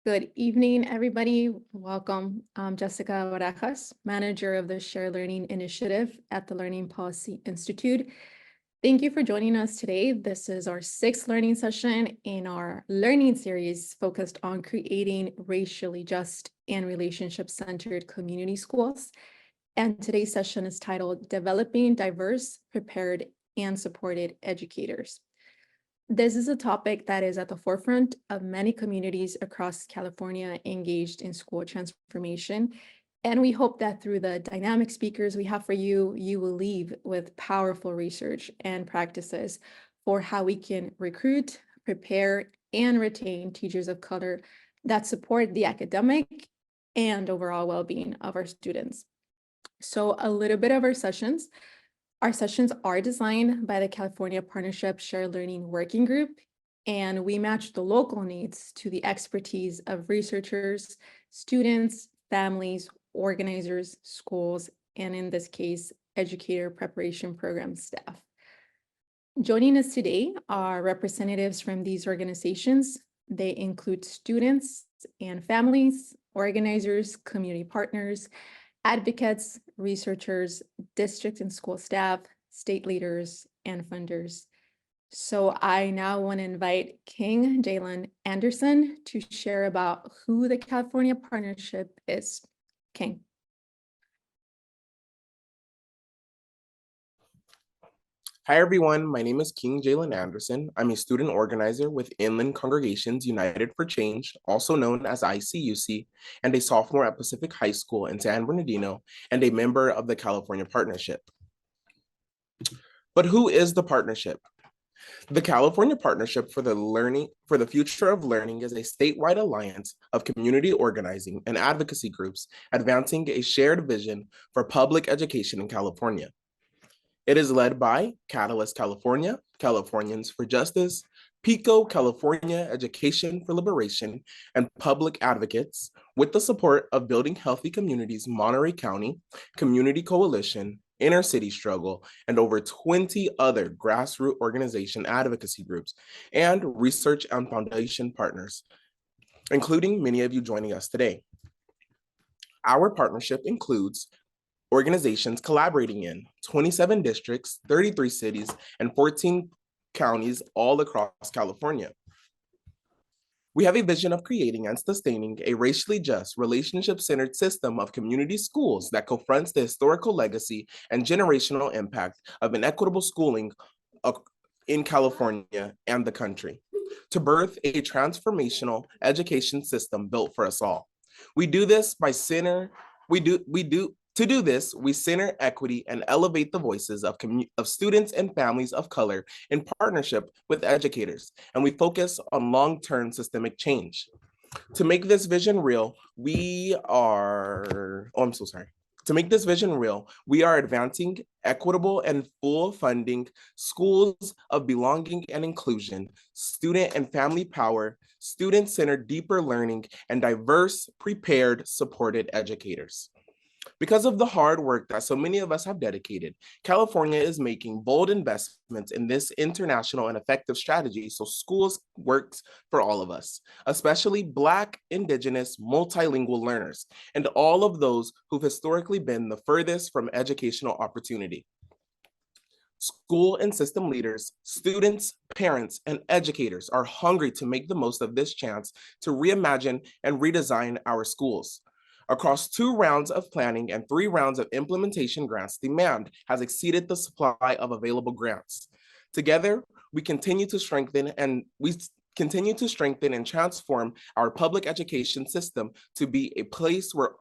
Good evening, everybody. Welcome. I'm Jessica Barajas, manager of the Shared Learning Initiative at the Learning Policy Institute. Thank you for joining us today. This is our sixth learning session in our learning series focused on creating racially just and relationship-centered community schools. And today's session is titled Developing Diverse, Prepared, and Supported Educators. This is a topic that is at the forefront of many communities across California engaged in school transformation. And we hope that through the dynamic speakers we have for you, you will leave with powerful research and practices for how we can recruit, prepare, and retain teachers of color that support the academic and overall well-being of our students. So a little bit of our sessions. Our sessions are designed by the California Partnership Shared Learning Working Group, and we match the local needs to the expertise of researchers, students, families, organizers, schools, and in this case, educator preparation program staff. Joining us today are representatives from these organizations. They include students and families, organizers, community partners, advocates, researchers, district and school staff, state leaders, and funders. So I now want to invite King Jaylon Anderson to share about who the California Partnership is. King. Hi, everyone. My name is King Jaylon Anderson. I'm a student organizer with Inland Congregations United for Change, also known as ICUC, and a sophomore at Pacific High School in San Bernardino, and a member of the California Partnership. But who is the partnership? The California Partnership for the Future of Learning is a statewide alliance of community organizing and advocacy groups advancing a shared vision for public education in California. It is led by Catalyst California, Californians for Justice, PICO California Education for Liberation, and public advocates with the support of Building Healthy Communities Monterey County, Community Coalition, Inner City Struggle, and over 20 other grassroots organization advocacy groups and research and foundation partners, including many of you joining us today. Our partnership includes organizations collaborating in 27 districts, 33 cities, and 14 counties all across California. We have a vision of creating and sustaining a racially just, relationship-centered system of community schools that confronts the historical legacy and generational impact of inequitable schooling in California and the country, to birth a transformational education system built for us all. To do this, we center equity and elevate the voices of students and families of color in partnership with educators, and we focus on long-term systemic change. To make this vision real, we are advancing equitable and full funding, schools of belonging and inclusion, student and family power, student-centered deeper learning, and diverse, prepared, supported educators. Because of the hard work that so many of us have dedicated, California is making bold investments in this international and effective strategy so schools works for all of us, especially Black, Indigenous, multilingual learners, and all of those who've historically been the furthest from educational opportunity. School and system leaders, students, parents, and educators are hungry to make the most of this chance to reimagine and redesign our schools. Across 2 rounds of planning and 3 rounds of implementation grants, demand has exceeded the supply of available grants. Together, we continue to strengthen and transform our public education system to be a place where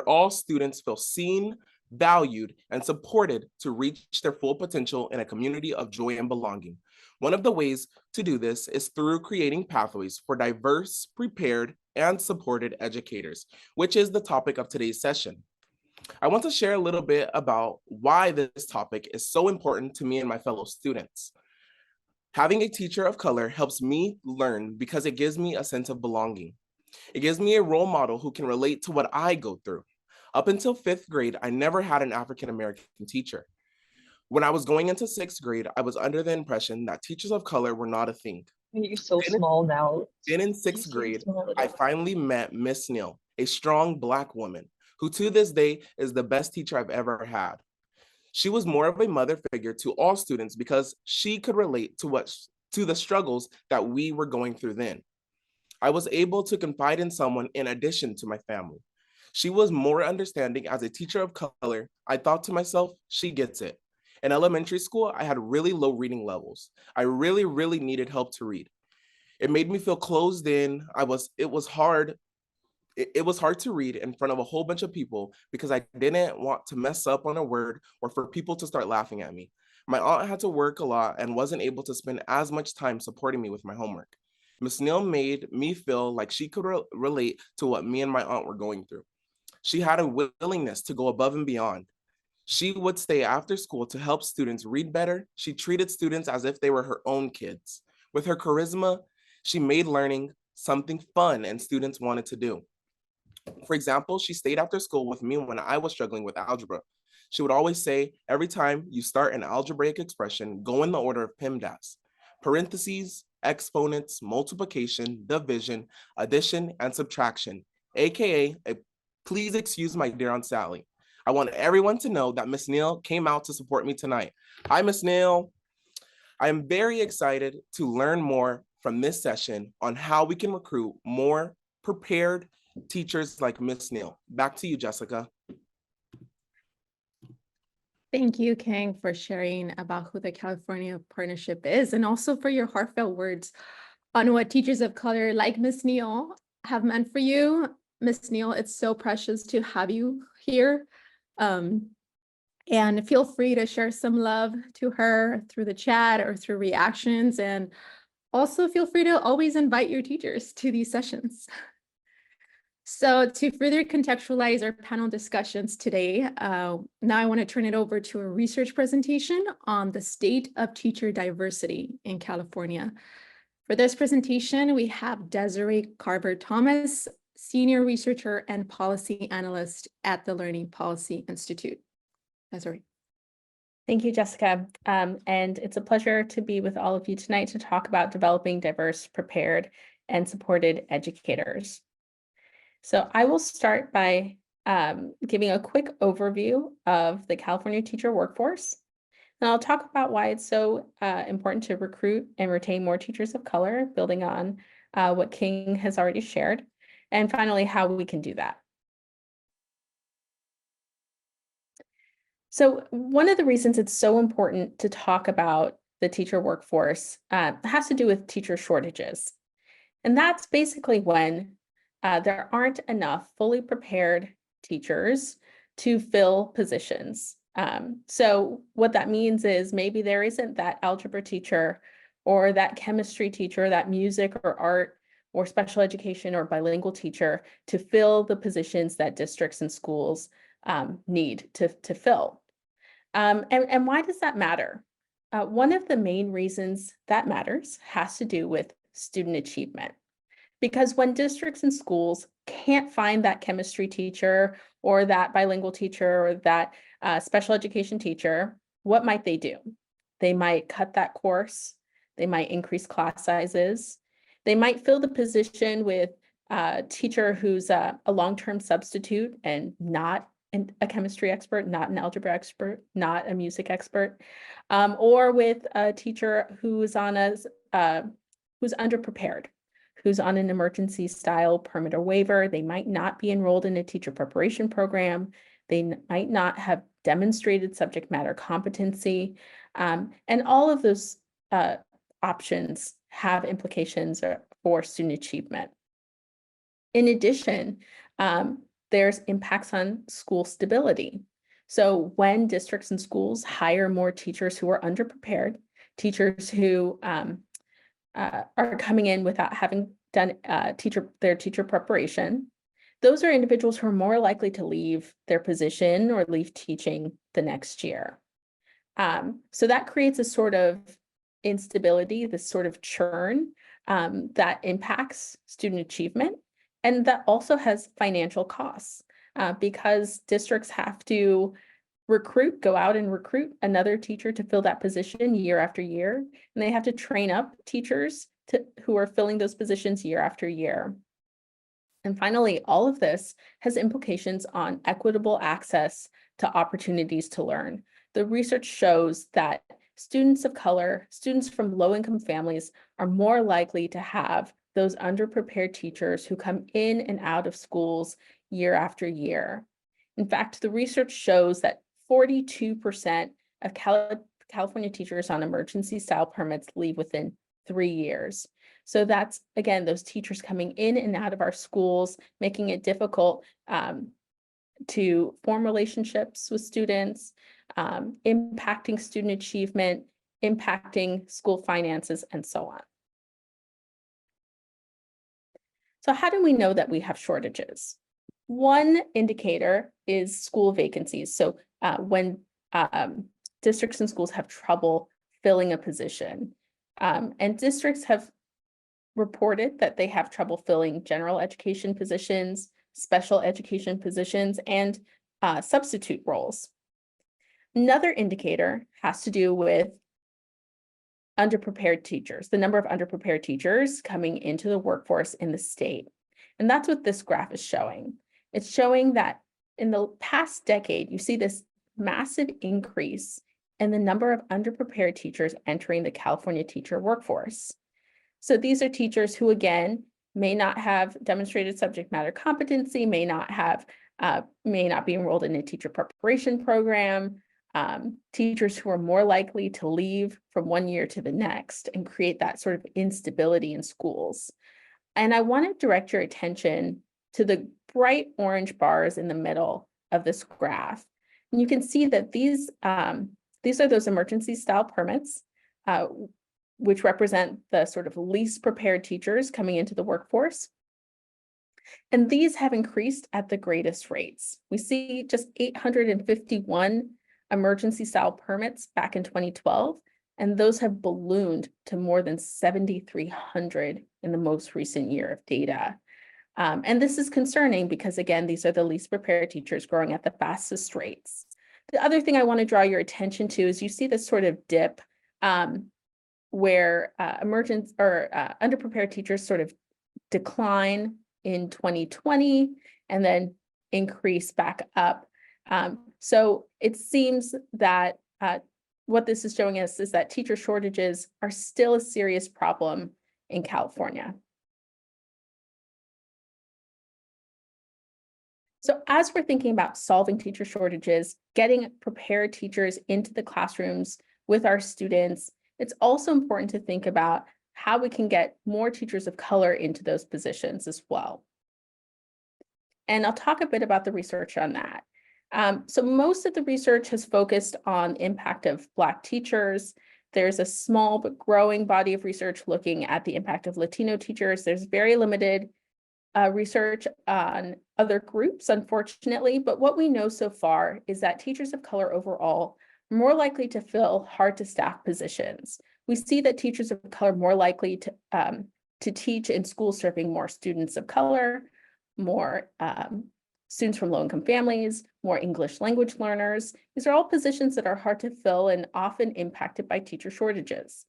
all students feel seen, valued, and supported to reach their full potential in a community of joy and belonging. One of the ways to do this is through creating pathways for diverse, prepared, and supported educators, which is the topic of today's session. I want to share a little bit about why this topic is so important to me and my fellow students. Having a teacher of color helps me learn because it gives me a sense of belonging. It gives me a role model who can relate to what I go through. Up until 5th grade, I never had an African-American teacher. When I was going into 6th grade, I was under the impression that teachers of color were not a thing. You're so Then, small now. then in You're sixth so grade, small I now. finally met Miss Neal, a strong Black woman who to this day is the best teacher I've ever had. She was more of a mother figure to all students because she could relate to the struggles that we were going through then. I was able to confide in someone in addition to my family. She was more understanding as a teacher of color. I thought to myself, she gets it. In elementary school, I had really low reading levels. I really needed help to read. It made me feel closed in. It was hard to read in front of a whole bunch of people because I didn't want to mess up on a word or for people to start laughing at me. My aunt had to work a lot and wasn't able to spend as much time supporting me with my homework. Miss Neal made me feel like she could relate to what me and my aunt were going through. She had a willingness to go above and beyond. She would stay after school to help students read better. She treated students as if they were her own kids. With her charisma, she made learning something fun and students wanted to do. For example, she stayed after school with me when I was struggling with algebra. She would always say, every time you start an algebraic expression, go in the order of PEMDAS. Parentheses, exponents, multiplication, division, addition, and subtraction, AKA, please excuse my dear Aunt Sally. I want everyone to know that Miss Neal came out to support me tonight. Hi, Miss Neal. I am very excited to learn more from this session on how we can recruit more prepared teachers like Miss Neal. Back to you, Jessica. Thank you, Kang, for sharing about who the California Partnership is and also for your heartfelt words on what teachers of color like Miss Neal have meant for you. Miss Neal, it's so precious to have you here. And feel free to share some love to her through the chat or through reactions. And also feel free to always invite your teachers to these sessions. So to further contextualize our panel discussions today, now I want to turn it over to a research presentation on the state of teacher diversity in California. For this presentation, we have Desiree Carver-Thomas, Senior Researcher and Policy Analyst at the Learning Policy Institute. Desiree. Thank you, Jessica. And it's a pleasure to be with all of you tonight to talk about developing diverse, prepared, and supported educators. So I will start by giving a quick overview of the California teacher workforce. And I'll talk about why it's so important to recruit and retain more teachers of color, building on what King has already shared. And finally, how we can do that. So one of the reasons it's so important to talk about the teacher workforce has to do with teacher shortages. And that's basically when there aren't enough fully prepared teachers to fill positions. So what that means is maybe there isn't that algebra teacher or that chemistry teacher, that music or art or special education or bilingual teacher to fill the positions that districts and schools need to fill. And why does that matter? One of the main reasons that matters has to do with student achievement. Because when districts and schools can't find that chemistry teacher or that bilingual teacher or that special education teacher, what might they do? They might cut that course. They might increase class sizes. They might fill the position with a teacher who's a long-term substitute and not a chemistry expert, not an algebra expert, not a music expert, or with a teacher who's on who's underprepared, who's on an emergency style permit or waiver. They might not be enrolled in a teacher preparation program. They might not have demonstrated subject matter competency. And all of those options have implications for student achievement. In addition, there's impacts on school stability. So when districts and schools hire more teachers who are underprepared, teachers who are coming in without having done their teacher preparation, those are individuals who are more likely to leave their position or leave teaching the next year. So that creates a sort of instability, this sort of churn that impacts student achievement. And that also has financial costs because districts have to go out and recruit another teacher to fill that position year after year. And they have to train up teachers who are filling those positions year after year. And finally, all of this has implications on equitable access to opportunities to learn. The research shows that students of color, students from low-income families are more likely to have those underprepared teachers who come in and out of schools year after year. In fact, the research shows that 42% of California teachers on emergency style permits leave within 3 years. So that's, again, those teachers coming in and out of our schools, making it difficult to form relationships with students, impacting student achievement, impacting school finances, and so on. So how do we know that we have shortages? One indicator is school vacancies. So when districts and schools have trouble filling a position, and districts have reported that they have trouble filling general education positions, special education positions, and substitute roles. Another indicator has to do with underprepared teachers, the number of underprepared teachers coming into the workforce in the state. And that's what this graph is showing. It's showing that in the past decade, you see this massive increase in the number of underprepared teachers entering the California teacher workforce. So these are teachers who, again, may not have demonstrated subject matter competency, may not be enrolled in a teacher preparation program, teachers who are more likely to leave from one year to the next and create that sort of instability in schools. And I want to direct your attention to the bright orange bars in the middle of this graph. And you can see that these are those emergency style permits, which represent the sort of least prepared teachers coming into the workforce. And these have increased at the greatest rates. We see just 851 emergency style permits back in 2012, and those have ballooned to more than 7,300 in the most recent year of data. And this is concerning because, again, these are the least prepared teachers growing at the fastest rates. The other thing I want to draw your attention to is you see this sort of dip where underprepared teachers sort of decline in 2020 and then increase back up. So it seems that what this is showing us is that teacher shortages are still a serious problem in California. So as we're thinking about solving teacher shortages, getting prepared teachers into the classrooms with our students, it's also important to think about how we can get more teachers of color into those positions as well. And I'll talk a bit about the research on that. So most of the research has focused on the impact of Black teachers. There's a small but growing body of research looking at the impact of Latino teachers. There's very limited research on other groups, unfortunately, but what we know so far is that teachers of color overall are more likely to fill hard-to-staff positions. We see that teachers of color are more likely to teach in schools serving more students of color, more students from low-income families, more English language learners. These are all positions that are hard to fill and often impacted by teacher shortages.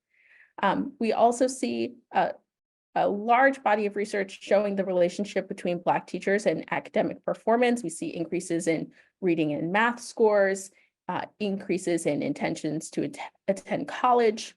We also see a large body of research showing the relationship between Black teachers and academic performance. We see increases in reading and math scores, increases in intentions to attend college.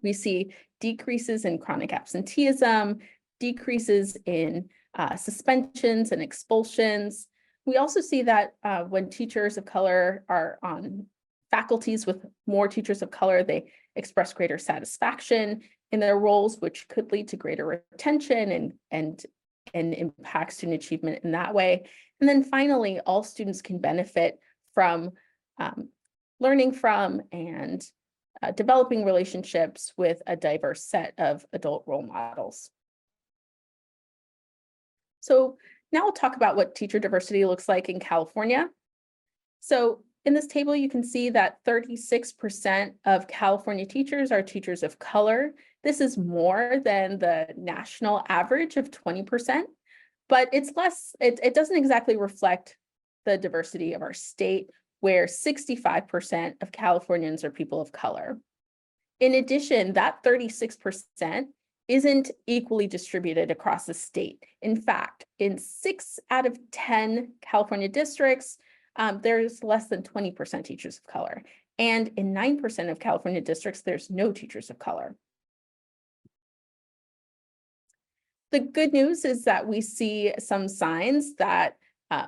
We see decreases in chronic absenteeism, decreases in suspensions and expulsions. We also see that when teachers of color are on faculties with more teachers of color, they express greater satisfaction in their roles, which could lead to greater retention and impact student achievement in that way. And then finally, all students can benefit from learning from and developing relationships with a diverse set of adult role models. So now we'll talk about what teacher diversity looks like in California. So in this table, you can see that 36% of California teachers are teachers of color. This is more than the national average of 20%, but it's less, it doesn't exactly reflect the diversity of our state where 65% of Californians are people of color. In addition, that 36% isn't equally distributed across the state. In fact, in 6 out of 10 California districts, there's less than 20% teachers of color. And in 9% of California districts, there's no teachers of color. The good news is that we see some signs that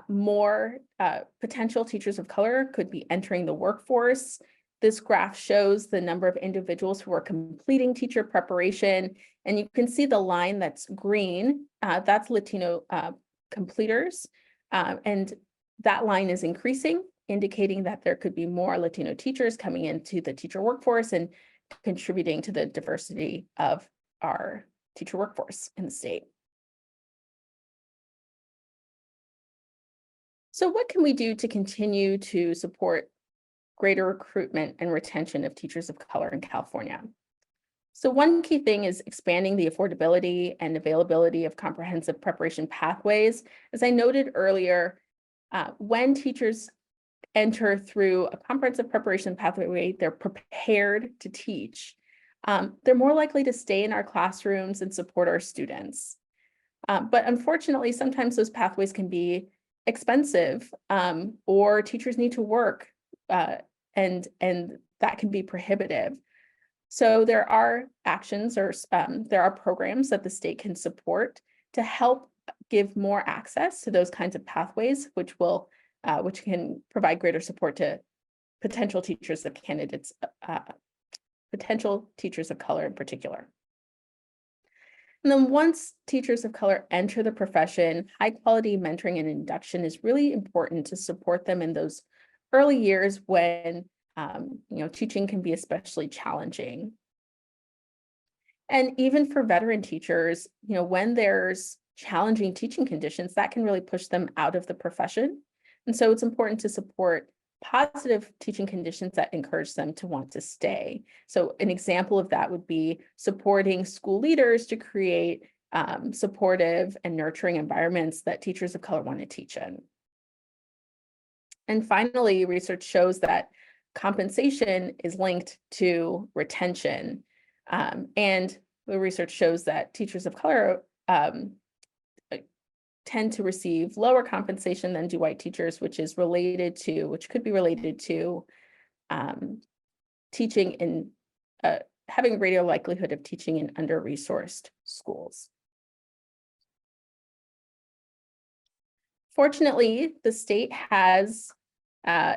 more potential teachers of color could be entering the workforce. This graph shows the number of individuals who are completing teacher preparation. And you can see the line that's green, that's Latino completers. And that line is increasing, indicating that there could be more Latino teachers coming into the teacher workforce and contributing to the diversity of our teacher workforce in the state. So what can we do to continue to support greater recruitment and retention of teachers of color in California? So one key thing is expanding the affordability and availability of comprehensive preparation pathways. As I noted earlier, when teachers enter through a comprehensive preparation pathway, they're prepared to teach. They're more likely to stay in our classrooms and support our students. But unfortunately, sometimes those pathways can be expensive, or teachers need to work, and that can be prohibitive. So there are actions or there are programs that the state can support to help give more access to those kinds of pathways, which can provide greater support to potential teachers of candidates, potential teachers of color in particular. And then once teachers of color enter the profession, high quality mentoring and induction is really important to support them in those early years when teaching can be especially challenging. And even for veteran teachers, when there's challenging teaching conditions, that can really push them out of the profession. And so it's important to support positive teaching conditions that encourage them to want to stay. So an example of that would be supporting school leaders to create supportive and nurturing environments that teachers of color want to teach in. And finally, research shows that compensation is linked to retention. And the research shows that teachers of color tend to receive lower compensation than do white teachers, which could be related to teaching in having a greater likelihood of teaching in under-resourced schools. Fortunately, the state has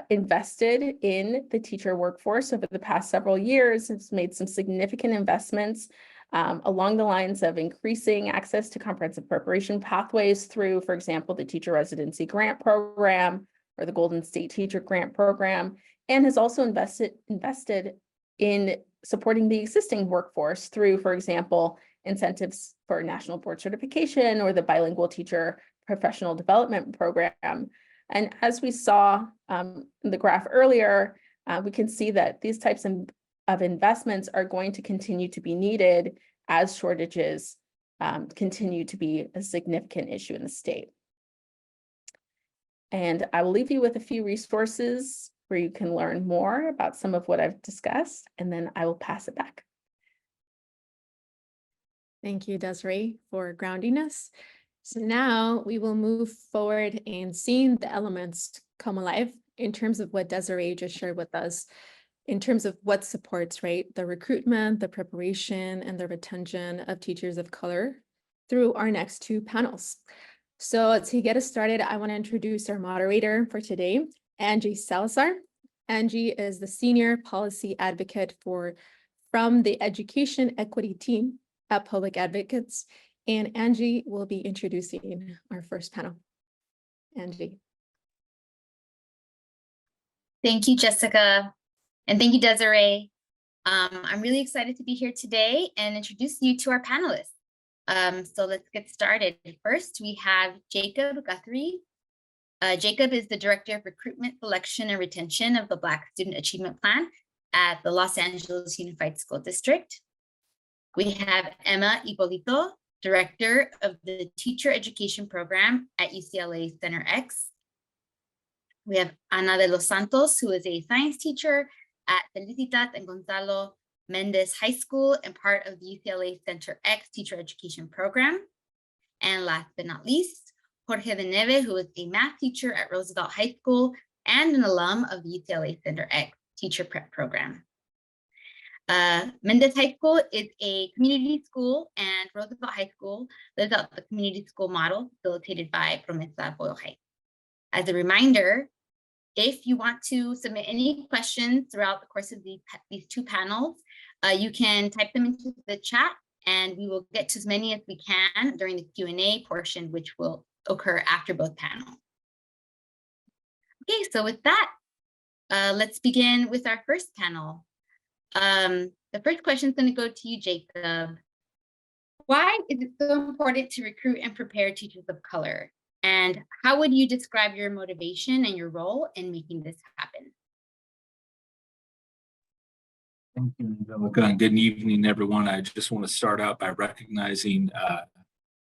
invested in the teacher workforce over the past several years. It's made some significant investments along the lines of increasing access to comprehensive preparation pathways through, for example, the Teacher Residency Grant Program or the Golden State Teacher Grant Program, and has also invested in supporting the existing workforce through, for example, incentives for national board certification or the Bilingual Teacher Professional Development Program. And as we saw in the graph earlier, we can see that these types of investments are going to continue to be needed as shortages continue to be a significant issue in the state. And I will leave you with a few resources where you can learn more about some of what I've discussed, and then I will pass it back. Thank you, Desiree, for grounding us. So now we will move forward and seeing the elements come alive in terms of what Desiree just shared with us, in terms of what supports, right, the recruitment, the preparation, and the retention of teachers of color through our next two panels. So to get us started, I want to introduce our moderator for today, Angie Salazar. Angie is the Senior Policy Advocate from the Education Equity Team at Public Advocates. And Angie will be introducing our first panel. Angie. Thank you, Jessica. And thank you, Desiree. I'm really excited to be here today and introduce you to our panelists. So let's get started. First, we have Jacob Guthrie. Jacob is the Director of Recruitment, Selection, and Retention of the Black Student Achievement Plan at the Los Angeles Unified School District. We have Emma Ippolito, Director of the Teacher Education Program at UCLA Center X. We have Ana de los Santos, who is a science teacher at Felicitas and Gonzalo Mendez High School and part of the UCLA Center X Teacher Education Program. And last but not least, Jorge de Neve, who is a math teacher at Roosevelt High School and an alum of the UCLA Center X Teacher Prep Program. Mendez High School is a community school, and Roosevelt High School lives out the community school model facilitated by Promesa Boyle Heights. As a reminder, if you want to submit any questions throughout the course of these two panels, you can type them into the chat, and we will get to as many as we can during the Q&A portion, which will occur after both panels. Okay, so with that, let's begin with our first panel. The first question is going to go to you, Jacob. Why is it so important to recruit and prepare teachers of color? And how would you describe your motivation and your role in making this happen? Thank you, Angelica, and good evening, everyone. I just want to start out by recognizing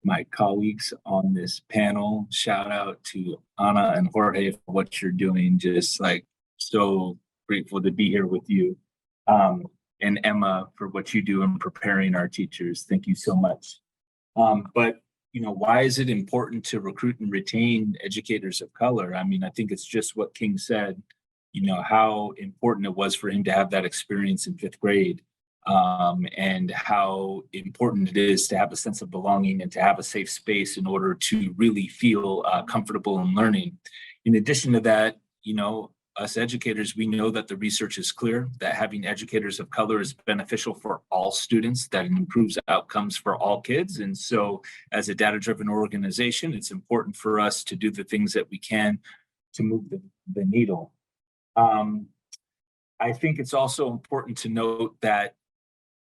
my colleagues on this panel. Shout out to Ana and Jorge for what you're doing. Just like so grateful to be here with you. And Emma for what you do in preparing our teachers. Thank you so much. But you know, why is it important to recruit and retain educators of color? I mean, I think it's just what King said, you know, how important it was for him to have that experience in 5th grade, and how important it is to have a sense of belonging and to have a safe space in order to really feel comfortable in learning. In addition to that, you know, us educators, we know that the research is clear that having educators of color is beneficial for all students, that it improves outcomes for all kids. And so as a data-driven organization, it's important for us to do the things that we can to move the needle. I think it's also important to note that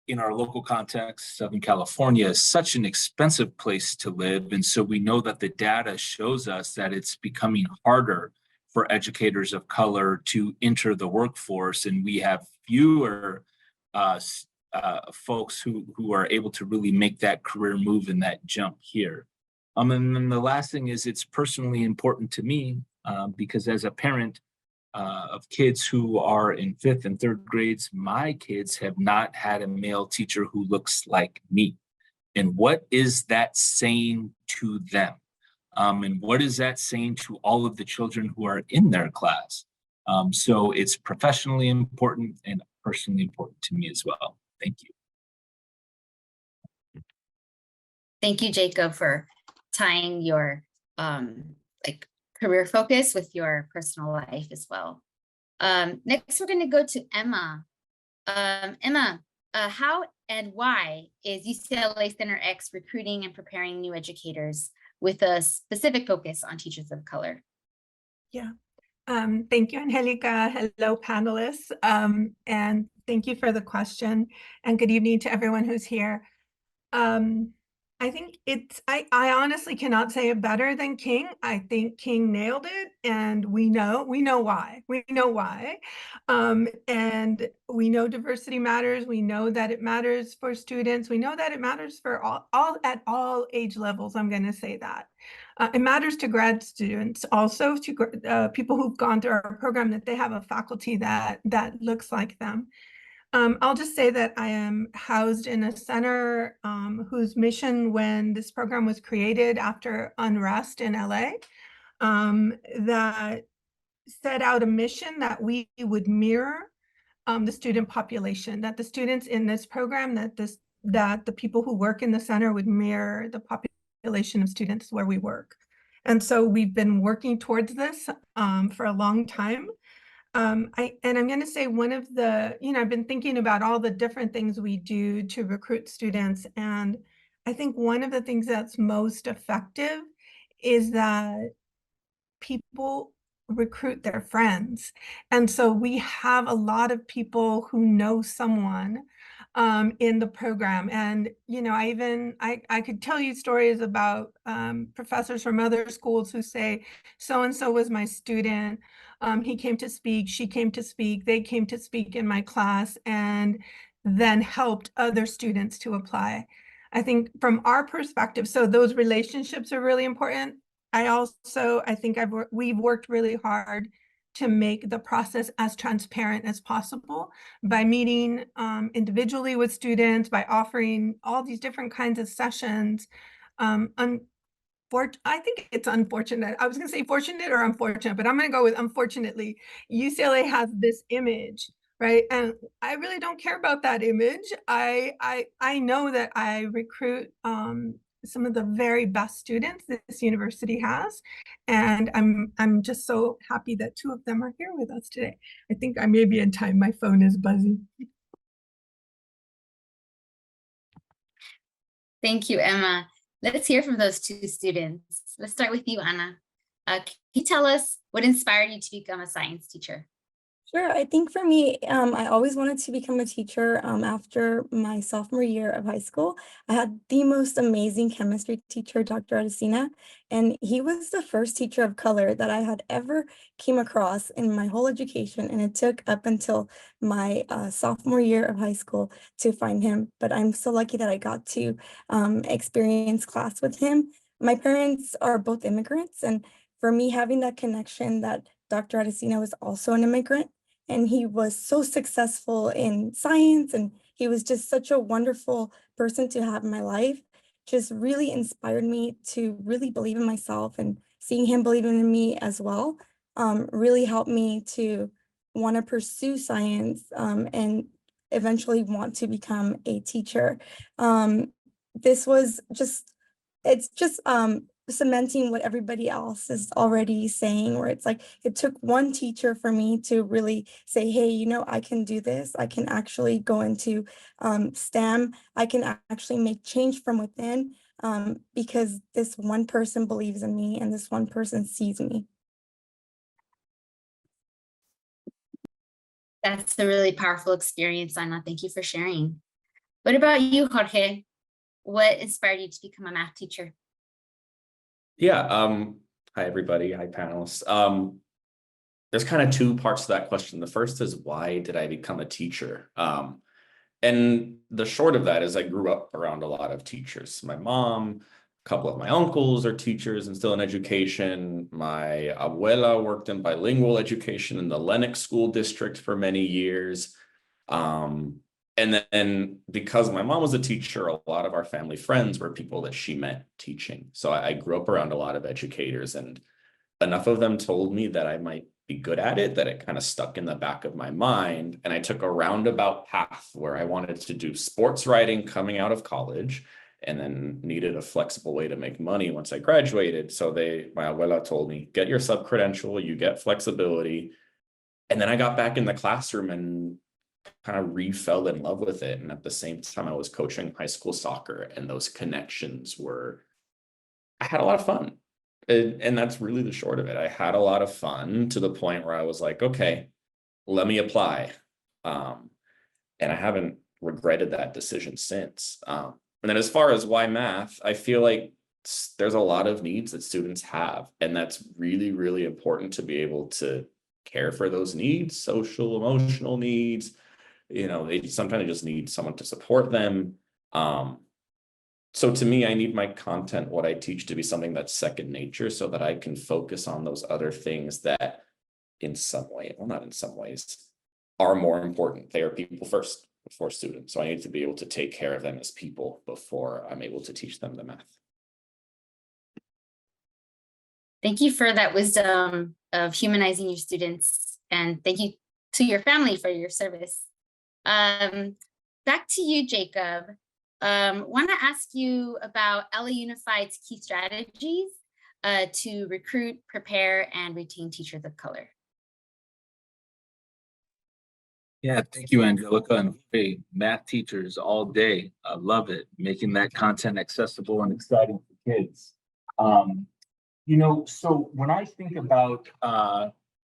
in our local context, Southern California is such an expensive place to live. And so we know that the data shows us that it's becoming harder for educators of color to enter the workforce, and we have fewer folks who are able to really make that career move and that jump here. And then the last thing is it's personally important to me because as a parent of kids who are in 5th and 3rd grades, my kids have not had a male teacher who looks like me. And what is that saying to them? And what is that saying to all of the children who are in their class? So it's professionally important and personally important to me as well. Thank you. Thank you, Jacob, for tying your career focus with your personal life as well. Next, we're going to go to Emma. Emma, how and why is UCLA Center X recruiting and preparing new educators with a specific focus on teachers of color? Yeah, thank you, Angelica. Hello, panelists, and thank you for the question, and good evening to everyone who's here. I think I honestly cannot say it better than King. I think King nailed it, and we know why. We know why. And we know diversity matters. We know that it matters for students. We know that it matters for all at all age levels. I'm going to say that. It matters to grad students, also to people who've gone through our program, that they have a faculty that looks like them. I'll just say that I am housed in a center whose mission when this program was created after unrest in LA, that set out a mission that we would mirror the student population, that the students in this program, that the people who work in the center would mirror the population of students where we work. And so we've been working towards this for a long time. I'm going to say one of the, I've been thinking about all the different things we do to recruit students. And I think one of the things that's most effective is that people recruit their friends. And so we have a lot of people who know someone in the program. And, I could tell you stories about professors from other schools who say, so-and-so was my student. He came to speak, she came to speak, they came to speak in my class, and then helped other students to apply. I think from our perspective, so those relationships are really important. I think we've worked really hard to make the process as transparent as possible by meeting individually with students, by offering all these different kinds of sessions. I think it's unfortunate. I was going to say fortunate or unfortunate, but I'm going to go with unfortunately. UCLA has this image, right? And I really don't care about that image. I know that I recruit some of the very best students this university has, and I'm just so happy that two of them are here with us today. I think I may be in time. My phone is buzzing. Thank you, Emma. Let's hear from those two students. Let's start with you, Anna. Can you tell us what inspired you to become a science teacher? Sure. I think for me, I always wanted to become a teacher. After my sophomore year of high school, I had the most amazing chemistry teacher, Dr. Adesina, and he was the first teacher of color that I had ever came across in my whole education. And it took up until my sophomore year of high school to find him. But I'm so lucky that I got to experience class with him. My parents are both immigrants, and for me, having that connection that Dr. Adesina was also an immigrant, and he was so successful in science, and he was just such a wonderful person to have in my life, just really inspired me to really believe in myself, and seeing him believing in me as well really helped me to want to pursue science and eventually want to become a teacher. This was just, it's just cementing what everybody else is already saying, where it's like it took one teacher for me to really say, hey, you know, I can do this. I can actually go into STEM. I can actually make change from within because this one person believes in me and this one person sees me. That's a really powerful experience, Anna. Thank you for sharing. What about you, Jorge? What inspired you to become a math teacher? Yeah, hi everybody, hi panelists. There's kind of two parts to that question. The first is, why did I become a teacher? And the short of that is I grew up around a lot of teachers. My mom, a couple of my uncles are teachers and still in education. My abuela worked in bilingual education in the Lenox School District for many years. And then because my mom was a teacher, a lot of our family friends were people that she met teaching. So I grew up around a lot of educators, and enough of them told me that I might be good at it, that it kind of stuck in the back of my mind. And I took a roundabout path where I wanted to do sports writing coming out of college, and then needed a flexible way to make money once I graduated. So my abuela told me, get your sub-credential, you get flexibility. And then I got back in the classroom and kind of fell in love with it. And at the same time, I was coaching high school soccer, and those connections I had a lot of fun. And that's really the short of it. I had a lot of fun to the point where I was like, okay, let me apply. And I haven't regretted that decision since. And then as far as why math, I feel like there's a lot of needs that students have, and that's really, really important to be able to care for those needs, social, emotional needs. You know, they sometimes just need someone to support them. So to me, I need my content, what I teach, to be something that's second nature, so that I can focus on those other things that in some way, well, not in some ways, are more important. They are people first before students. So I need to be able to take care of them as people before I'm able to teach them the math. Thank you for that wisdom of humanizing your students, and thank you to your family for your service. Back to you, Jacob. Want to ask you about LA Unified's key strategies to recruit, prepare, and retain teachers of color. Yeah, thank you, Angelica. And hey, math teachers all day. I love it. Making that content accessible and exciting for kids. You know, so when I think about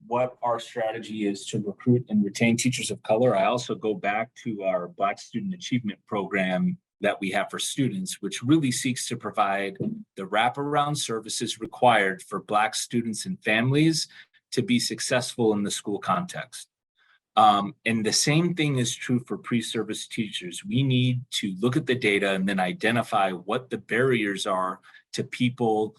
what our strategy is to recruit and retain teachers of color, I also go back to our Black Student Achievement Program that we have for students, which really seeks to provide the wraparound services required for Black students and families to be successful in the school context. And the same thing is true for pre-service teachers. We need to look at the data and then identify what the barriers are to people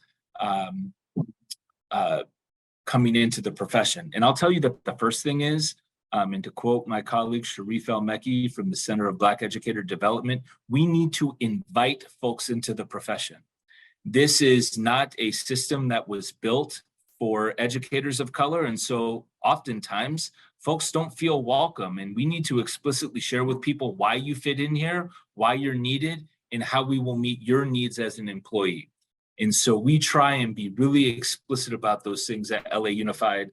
coming into the profession. And I'll tell you that the first thing is, and to quote my colleague Sharif El-Mekki from the Center of Black Educator Development, we need to invite folks into the profession. This is not a system that was built for educators of color. And so oftentimes folks don't feel welcome, and we need to explicitly share with people why you fit in here, why you're needed, and how we will meet your needs as an employee. And so we try and be really explicit about those things at LA Unified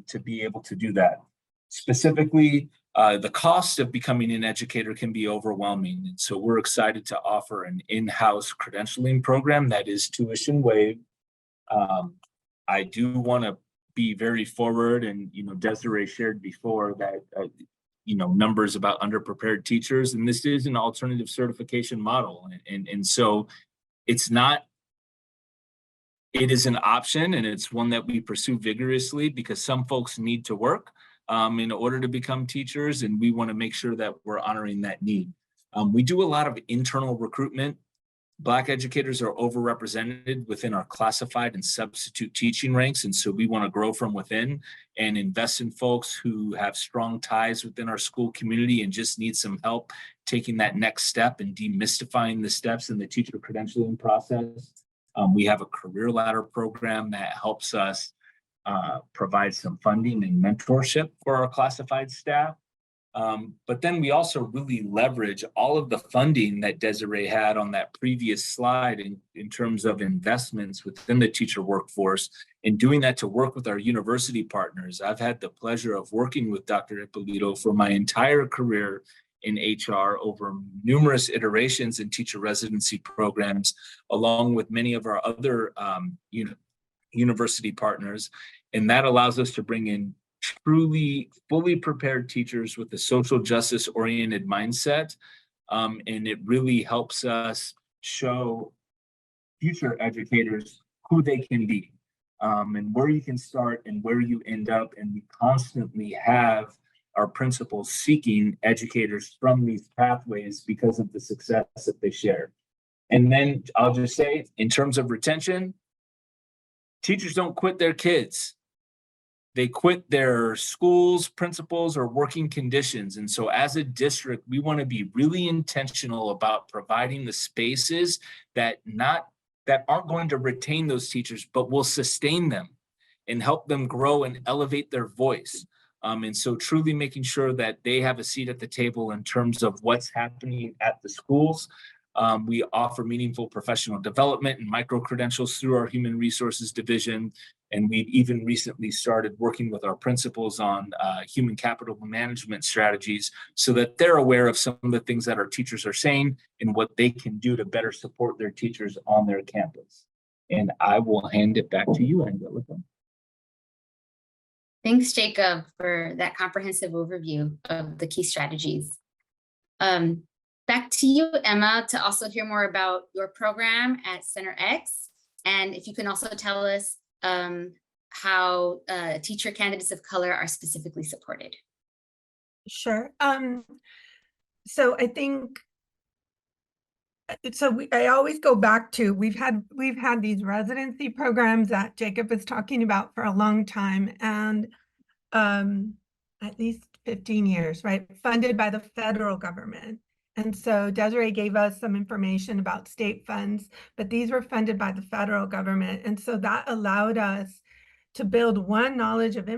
to be able to do that. Specifically, the cost of becoming an educator can be overwhelming. And so we're excited to offer an in-house credentialing program that is tuition waived. I do want to be very forward, and Desiree shared before that numbers about underprepared teachers, and this is an alternative certification model, and so it's not. It is an option, and it's one that we pursue vigorously because some folks need to work in order to become teachers, and we want to make sure that we're honoring that need. We do a lot of internal recruitment. Black educators are overrepresented within our classified and substitute teaching ranks, and so we want to grow from within and invest in folks who have strong ties within our school community and just need some help taking that next step and demystifying the steps in the teacher credentialing process. We have a career ladder program that helps us provide some funding and mentorship for our classified staff. But then we also really leverage all of the funding that Desiree had on that previous slide in terms of investments within the teacher workforce, and doing that to work with our university partners. I've had the pleasure of working with Dr. Ippolito for my entire career in HR over numerous iterations in teacher residency programs, along with many of our other university partners. And that allows us to bring in truly fully prepared teachers with a social justice oriented mindset. And it really helps us show future educators who they can be, and where you can start and where you end up. And we constantly have our principals seeking educators from these pathways because of the success that they share. And then I'll just say, in terms of retention, teachers don't quit their kids. They quit their schools, principals, or working conditions. And so as a district, we want to be really intentional about providing the spaces that aren't going to retain those teachers, but will sustain them and help them grow and elevate their voice. And so truly making sure that they have a seat at the table in terms of what's happening at the schools. We offer meaningful professional development and micro-credentials through our human resources division. And we've even recently started working with our principals on human capital management strategies so that they're aware of some of the things that our teachers are saying and what they can do to better support their teachers on their campus. And I will hand it back to you, Angelica. Thanks, Jacob, for that comprehensive overview of the key strategies. Back to you, Emma, to also hear more about your program at Center X. And if you can also tell us how teacher candidates of color are specifically supported. Sure. So I think, I always go back to, we've had these residency programs that Jacob was talking about for a long time, and at least 15 years, right? Funded by the federal government. And so Desiree gave us some information about state funds, but these were funded by the federal government. And so that allowed us to build one, knowledge of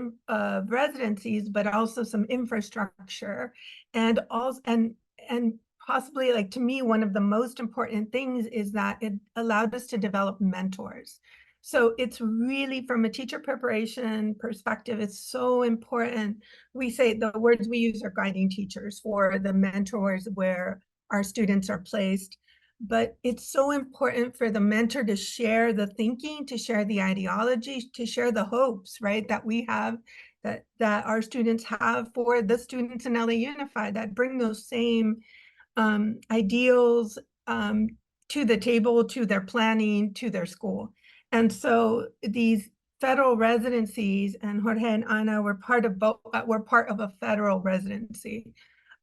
residencies, but also some infrastructure, and also, and possibly, like, to me, one of the most important things is that it allowed us to develop mentors. So it's really, from a teacher preparation perspective, it's so important. We say the words we use are guiding teachers for the mentors where our students are placed. But it's so important for the mentor to share the thinking, to share the ideology, to share the hopes, right, that we have, that our students have for the students in LA Unified, that bring those same ideals to the table, to their planning, to their school. And so these federal residencies, and Jorge and Ana were part of both. We're part of a federal residency.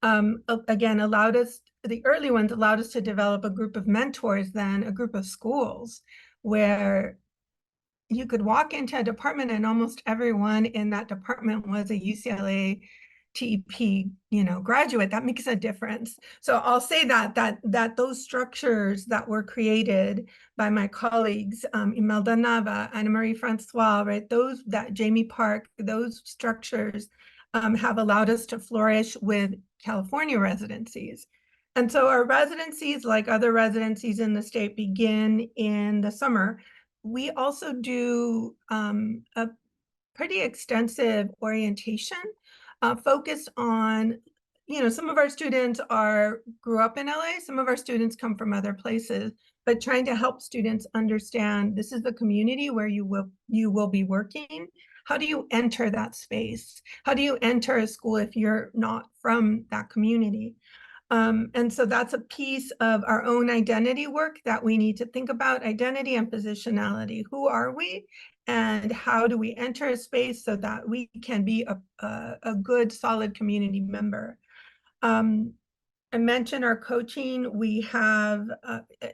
Again, the early ones allowed us to develop a group of mentors, then a group of schools, where you could walk into a department and almost everyone in that department was a UCLA TEP, graduate. That makes a difference. So I'll say that those structures that were created by my colleagues, Imelda Nava, Anna Marie Francois, right? That Jamie Park, those structures have allowed us to flourish with California residencies. And so our residencies, like other residencies in the state, begin in the summer. We also do a pretty extensive orientation focused on, some of our students grew up in LA, some of our students come from other places, but trying to help students understand this is the community where you will be working. How do you enter that space? How do you enter a school if you're not from that community? And so that's a piece of our own identity work that we need to think about, identity and positionality. Who are we? And how do we enter a space so that we can be a good, solid community member? I mentioned our coaching. We have,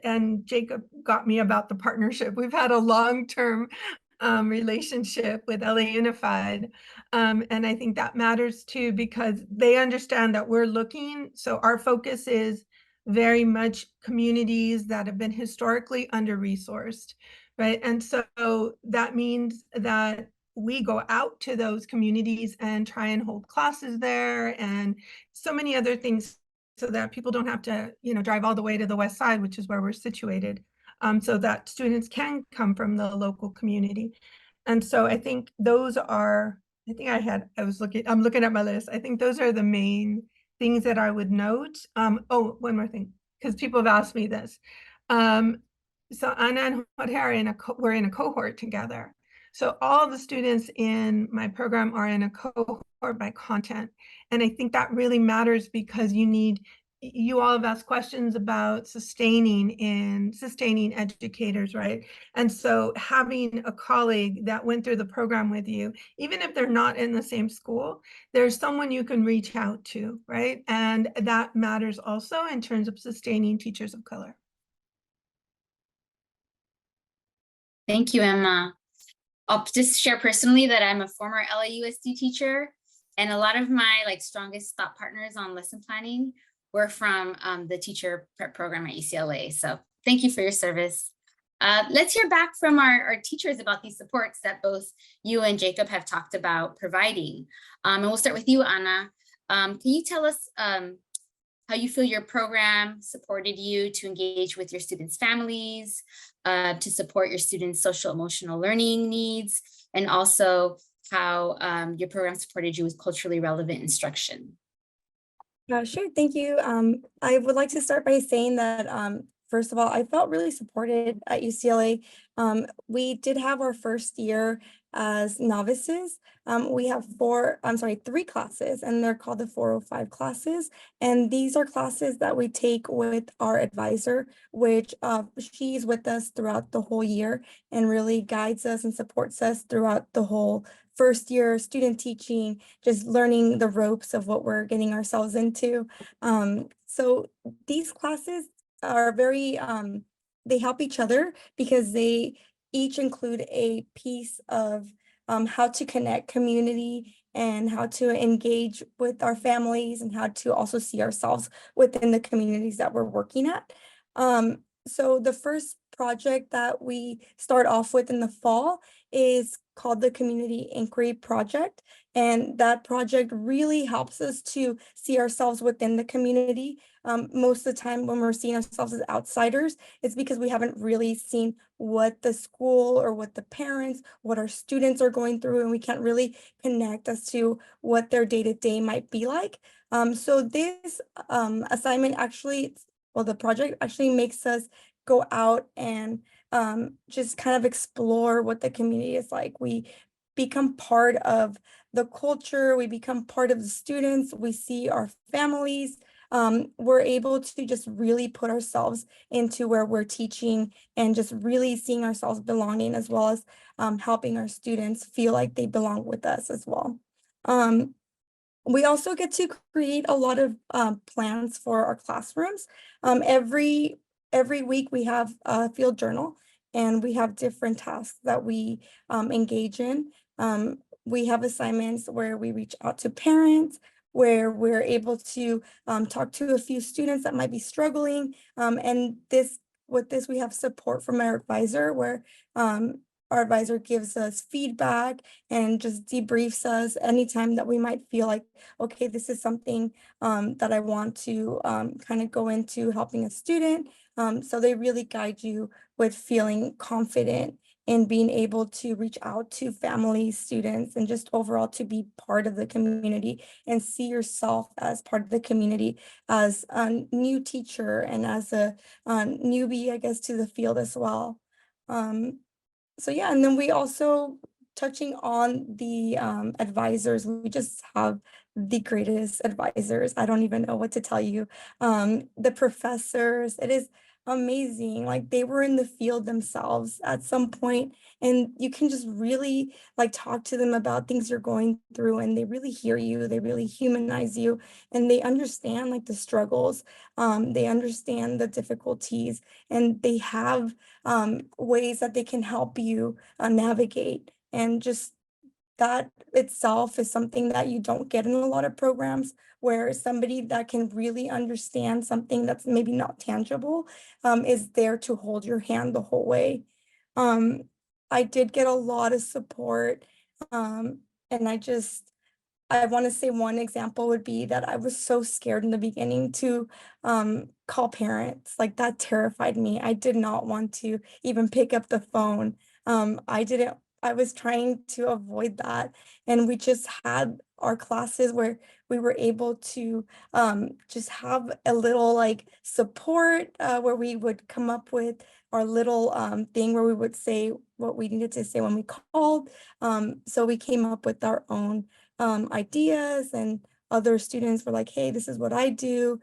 and Jacob got me about the partnership. We've had a long-term relationship with LA Unified. And I think that matters too, because they understand that we're looking. So our focus is very much communities that have been historically under-resourced, right? And so that means that we go out to those communities and try and hold classes there and so many other things so that people don't have to, drive all the way to the west side, which is where we're situated, so that students can come from the local community. And so I think those are, I'm looking at my list. I think those are the main things that I would note. Oh, one more thing, because people have asked me this. So Ana and Jorge we're in a cohort together. So all the students in my program are in a cohort by content. And I think that really matters because you all have asked questions about sustaining educators, right? And so having a colleague that went through the program with you, even if they're not in the same school, there's someone you can reach out to, right? And that matters also in terms of sustaining teachers of color. Thank you, Emma. I'll just share personally that I'm a former LAUSD teacher, and a lot of my strongest thought partners on lesson planning were from the teacher prep program at UCLA. So thank you for your service. Let's hear back from our teachers about these supports that both you and Jacob have talked about providing. And we'll start with you, Ana. Can you tell us how you feel your program supported you to engage with your students' families, to support your students' social emotional learning needs, and also how your program supported you with culturally relevant instruction? Sure, thank you. I would like to start by saying that, first of all, I felt really supported at UCLA. We did have our first year as novices. We have 3 classes, and they're called the 405 classes. And these are classes that we take with our advisor, which she's with us throughout the whole year and really guides us and supports us throughout the whole first year student teaching, just learning the ropes of what we're getting ourselves into. So these classes are very, they help each other because they each include a piece of how to connect community and how to engage with our families and how to also see ourselves within the communities that we're working at. So the first project that we start off with in the fall is called the Community Inquiry Project. And that project really helps us to see ourselves within the community. Most of the time when we're seeing ourselves as outsiders, it's because we haven't really seen what the school or what the parents, what our students are going through, and we can't really connect as to what their day-to-day might be like. So this assignment actually, the project actually makes us go out and just kind of explore what the community is like. We become part of the culture, we become part of the students, we see our families. We're able to just really put ourselves into where we're teaching and just really seeing ourselves belonging, as well as helping our students feel like they belong with us as well. We also get to create a lot of plans for our classrooms. Every week we have a field journal, and we have different tasks that we engage in. We have assignments where we reach out to parents, where we're able to talk to a few students that might be struggling. And with this, we have support from our advisor, where our advisor gives us feedback and just debriefs us anytime that we might feel like, okay, this is something that I want to kind of go into helping a student. So they really guide you with feeling confident in being able to reach out to families, students, and just overall to be part of the community and see yourself as part of the community as a new teacher and as a newbie, I guess, to the field as well. So yeah, and then we also, touching on the advisors, we just have the greatest advisors. I don't even know what to tell you. The professors, it is amazing. Like, they were in the field themselves at some point, and you can just really like talk to them about things you're going through, and they really hear you, they really humanize you, and they understand like the struggles, they understand the difficulties, and they have ways that they can help you navigate. And just that itself is something that you don't get in a lot of programs, where somebody that can really understand something that's maybe not tangible is there to hold your hand the whole way. I did get a lot of support, and I want to say one example would be that I was so scared in the beginning to call parents. Like, that terrified me. I did not want to even pick up the phone. I was trying to avoid that. And we just had our classes where we were able to just have a little like support, where we would come up with our little thing where we would say what we needed to say when we called. So we came up with our own ideas, and other students were like, hey, this is what I do.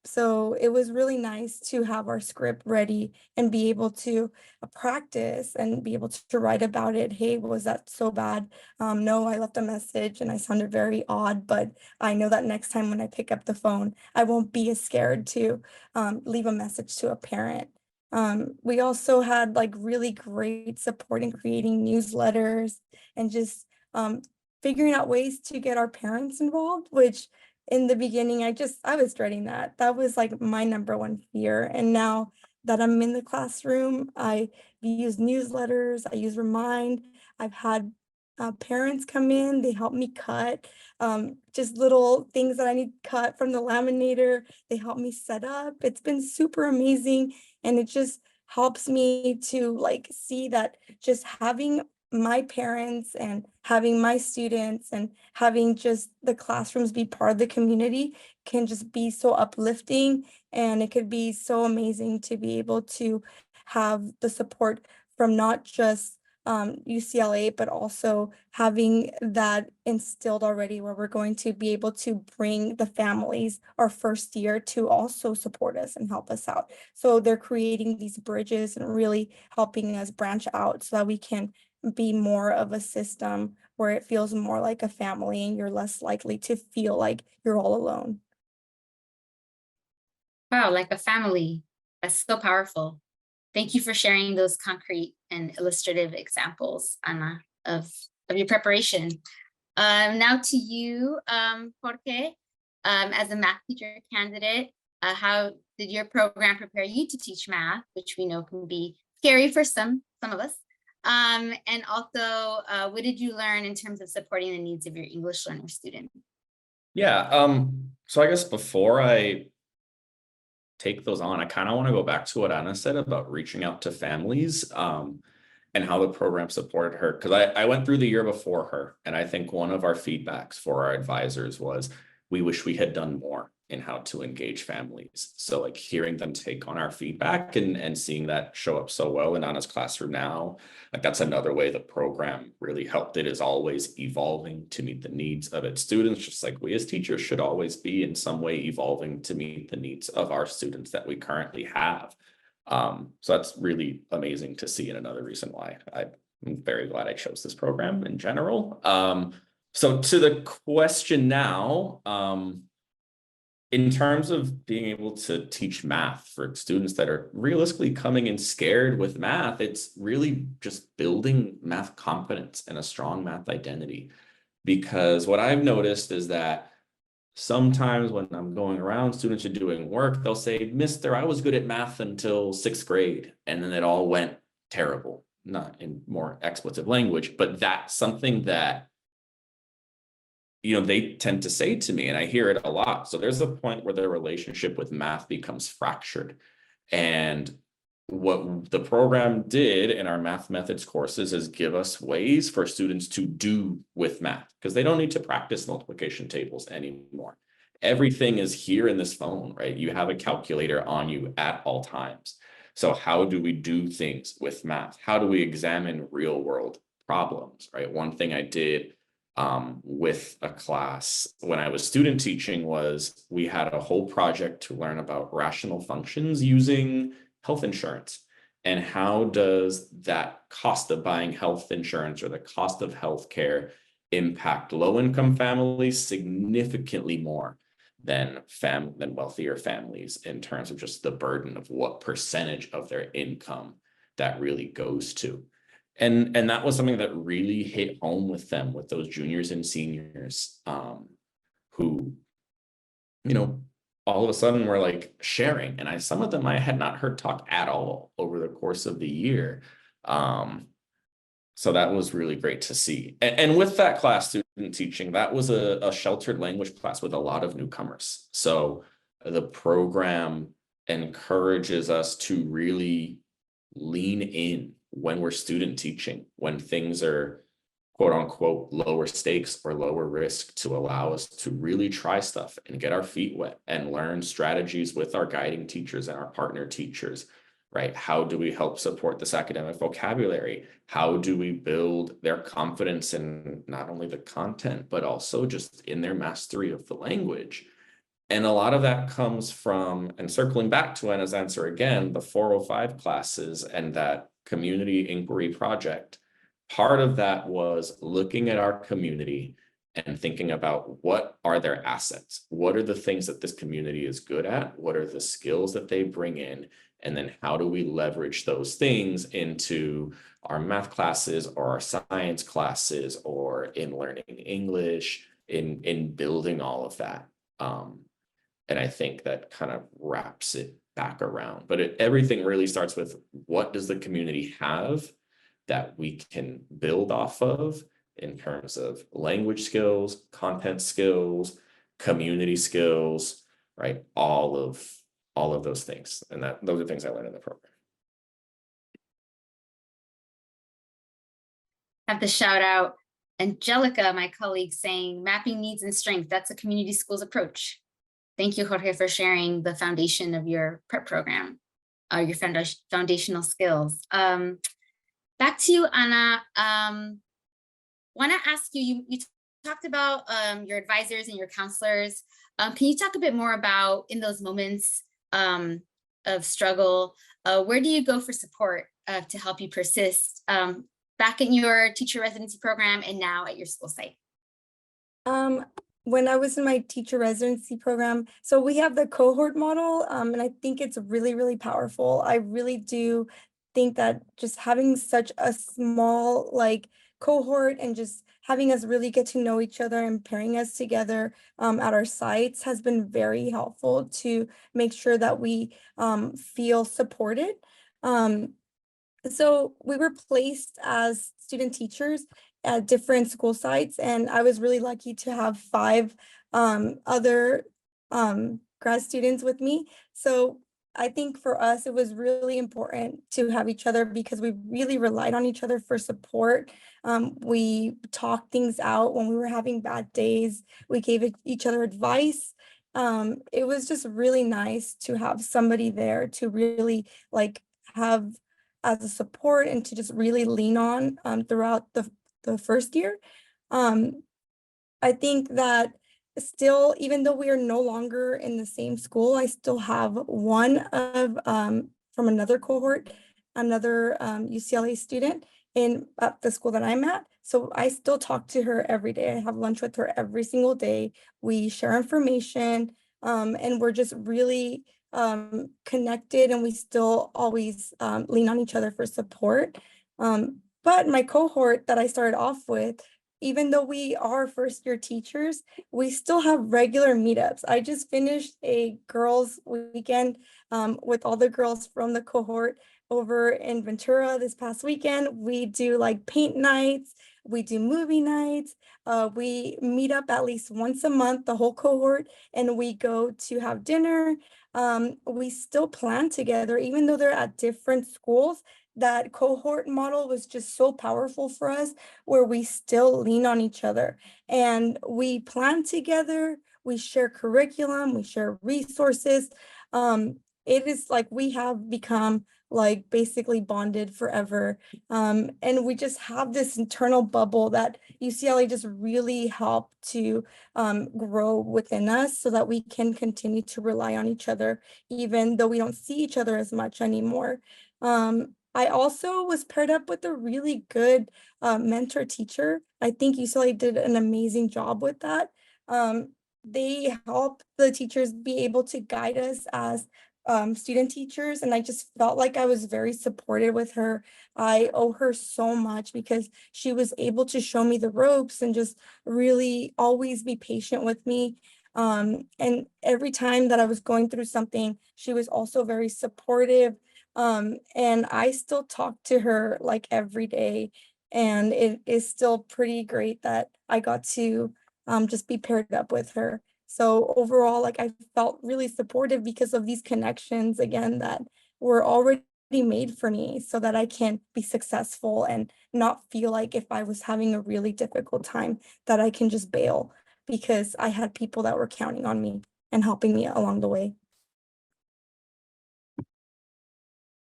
So it was really nice to have our script ready and be able to practice and be able to write about it. Hey, was that so bad? No, I left a message and I sounded very odd, but I know that next time when I pick up the phone, I won't be as scared to leave a message to a parent. We also had like really great support in creating newsletters and just figuring out ways to get our parents involved, which in the beginning, I was dreading that. That was like my number one fear. And now that I'm in the classroom, I use newsletters, I use Remind. I've had parents come in, they help me cut just little things that I need cut from the laminator. They help me set up. It's been super amazing. And it just helps me to like see that just having my parents and having my students and having just the classrooms be part of the community can just be so uplifting. And it could be so amazing to be able to have the support from not just UCLA, but also having that instilled already, where we're going to be able to bring the families our first year to also support us and help us out. So they're creating these bridges and really helping us branch out so that we can be more of a system where it feels more like a family and you're less likely to feel like you're all alone. Wow, like a family. That's so powerful. Thank you for sharing those concrete and illustrative examples, Ana, of your preparation. Now to you, Jorge, as a math teacher candidate, how did your program prepare you to teach math, which we know can be scary for some of us? And also, what did you learn in terms of supporting the needs of your English learner student? Yeah, so I guess before I take those on, I kind of want to go back to what Anna said about reaching out to families and how the program supported her. Because I went through the year before her, and I think one of our feedbacks for our advisors was we wish we had done more in how to engage families. So like hearing them take on our feedback and seeing that show up so well in Anna's classroom now, like that's another way the program really helped. It is always evolving to meet the needs of its students, just like we as teachers should always be in some way evolving to meet the needs of our students that we currently have. So that's really amazing to see, and another reason why I'm very glad I chose this program in general. So to the question now, in terms of being able to teach math for students that are realistically coming in scared with math, it's really just building math confidence and a strong math identity. Because what I've noticed is that sometimes when I'm going around, students are doing work, they'll say, Mister, I was good at math until 6th grade, and then it all went terrible. Not in more expletive language, but that's something that, you know, they tend to say to me, and I hear it a lot. So there's a point where their relationship with math becomes fractured. And what the program did in our math methods courses is give us ways for students to do with math, because they don't need to practice multiplication tables anymore. Everything is here in this phone, right? You have a calculator on you at all times. So how do we do things with math? How do we examine real world problems, right? One thing I did with a class when I was student teaching was we had a whole project to learn about rational functions using health insurance. And how does that cost of buying health insurance or the cost of healthcare impact low-income families significantly more than wealthier families in terms of just the burden of what percentage of their income that really goes to. And that was something that really hit home with them, with those juniors and seniors who, you know, all of a sudden were like sharing. And some of them I had not heard talk at all over the course of the year. So that was really great to see. And with that class, student teaching, that was a sheltered language class with a lot of newcomers. So the program encourages us to really lean in when we're student teaching, when things are quote unquote lower stakes or lower risk, to allow us to really try stuff and get our feet wet and learn strategies with our guiding teachers and our partner teachers, right? How do we help support this academic vocabulary? How do we build their confidence in not only the content, but also just in their mastery of the language? And a lot of that comes from, and circling back to Anna's answer again, the 405 classes and that community inquiry project. Part of that was looking at our community and thinking about what are their assets? What are the things that this community is good at? What are the skills that they bring in? And then how do we leverage those things into our math classes or our science classes or in learning English, in building all of that? And I think that kind of wraps it back around. But everything really starts with, what does the community have that we can build off of in terms of language skills, content skills, community skills, right? All of those things. And those are things I learned in the program. I have to shout out Angelica, my colleague, saying mapping needs and strength. That's a community schools approach. Thank you, Jorge, for sharing the foundation of your prep program, your foundational skills. Back to you, Anna. Want to ask you, you talked about your advisors and your counselors. Can you talk a bit more about, in those moments of struggle, where do you go for support to help you persist back in your teacher residency program and now at your school site? When I was in my teacher residency program, so we have the cohort model, and I think it's really, really powerful. I really do think that just having such a small cohort and just having us really get to know each other and pairing us together at our sites has been very helpful to make sure that we feel supported. So we were placed as student teachers at different school sites, and I was really lucky to have 5 other grad students with me. So I think for us, it was really important to have each other because we really relied on each other for support. We talked things out when we were having bad days. We gave each other advice. It was just really nice to have somebody there to really have as a support and to just really lean on throughout the first year. I think that still, even though we are no longer in the same school, I still have one of from another cohort, another UCLA student at the school that I'm at. So I still talk to her every day. I have lunch with her every single day. We share information. And we're just really connected, and we still always lean on each other for support. But my cohort that I started off with, even though we are first-year teachers, we still have regular meetups. I just finished a girls' weekend with all the girls from the cohort over in Ventura this past weekend. We do like paint nights, we do movie nights. We meet up at least once a month, the whole cohort, and we go to have dinner. We still plan together, even though they're at different schools. That cohort model was just so powerful for us, where we still lean on each other and we plan together, we share curriculum, we share resources. It is like we have become like basically bonded forever. And we just have this internal bubble that UCLA just really helped to grow within us, so that we can continue to rely on each other, even though we don't see each other as much anymore. I also was paired up with a really good mentor teacher. I think UCLA did an amazing job with that. They help the teachers be able to guide us as student teachers, and I just felt like I was very supported with her. I owe her so much because she was able to show me the ropes and just really always be patient with me. And every time that I was going through something, she was also very supportive. And I still talk to her like every day, and it is still pretty great that I got to just be paired up with her. So overall, like, I felt really supportive because of these connections, again, that were already made for me, so that I can be successful and not feel like if I was having a really difficult time that I can just bail, because I had people that were counting on me and helping me along the way.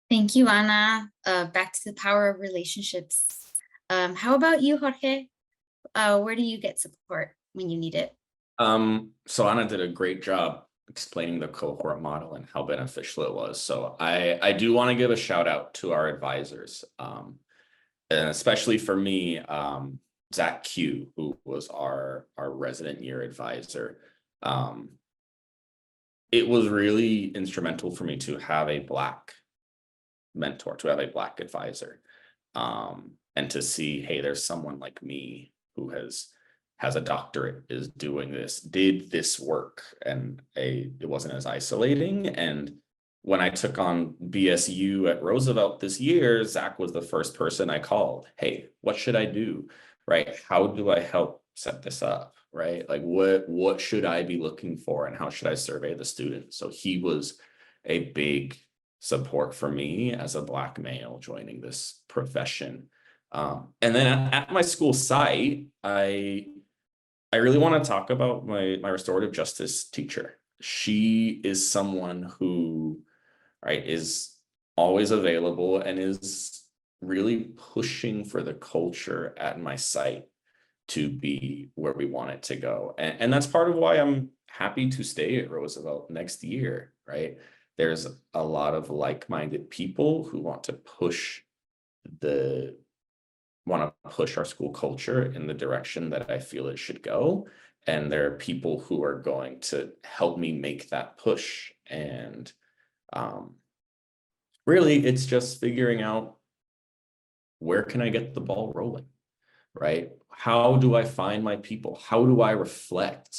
Thank you, Ana. Back to the power of relationships. How about you, Jorge? Where do you get support when you need it? So Ana did a great job explaining the cohort model and how beneficial it was. So I do want to give a shout out to our advisors, and especially for me, Zach Q, who was our resident year advisor. It was really instrumental for me to have a Black mentor, to have a Black advisor, and to see, hey, there's someone like me who has a doctorate, is doing this, did this work, and it wasn't as isolating. And when I took on BSU at Roosevelt this year, Zach was the first person I called. Hey, what should I do? Right? How do I help set this up? Right? Like, what should I be looking for, and how should I survey the student? So he was a big support for me as a Black male joining this profession. And then at my school site, I really want to talk about my restorative justice teacher. She is someone who, right, is always available and is really pushing for the culture at my site to be where we want it to go. And that's part of why I'm happy to stay at Roosevelt next year, right? There's a lot of like-minded people who want to push our school culture in the direction that I feel it should go. And there are people who are going to help me make that push. And really, it's just figuring out, where can I get the ball rolling, right? How do I find my people? How do I reflect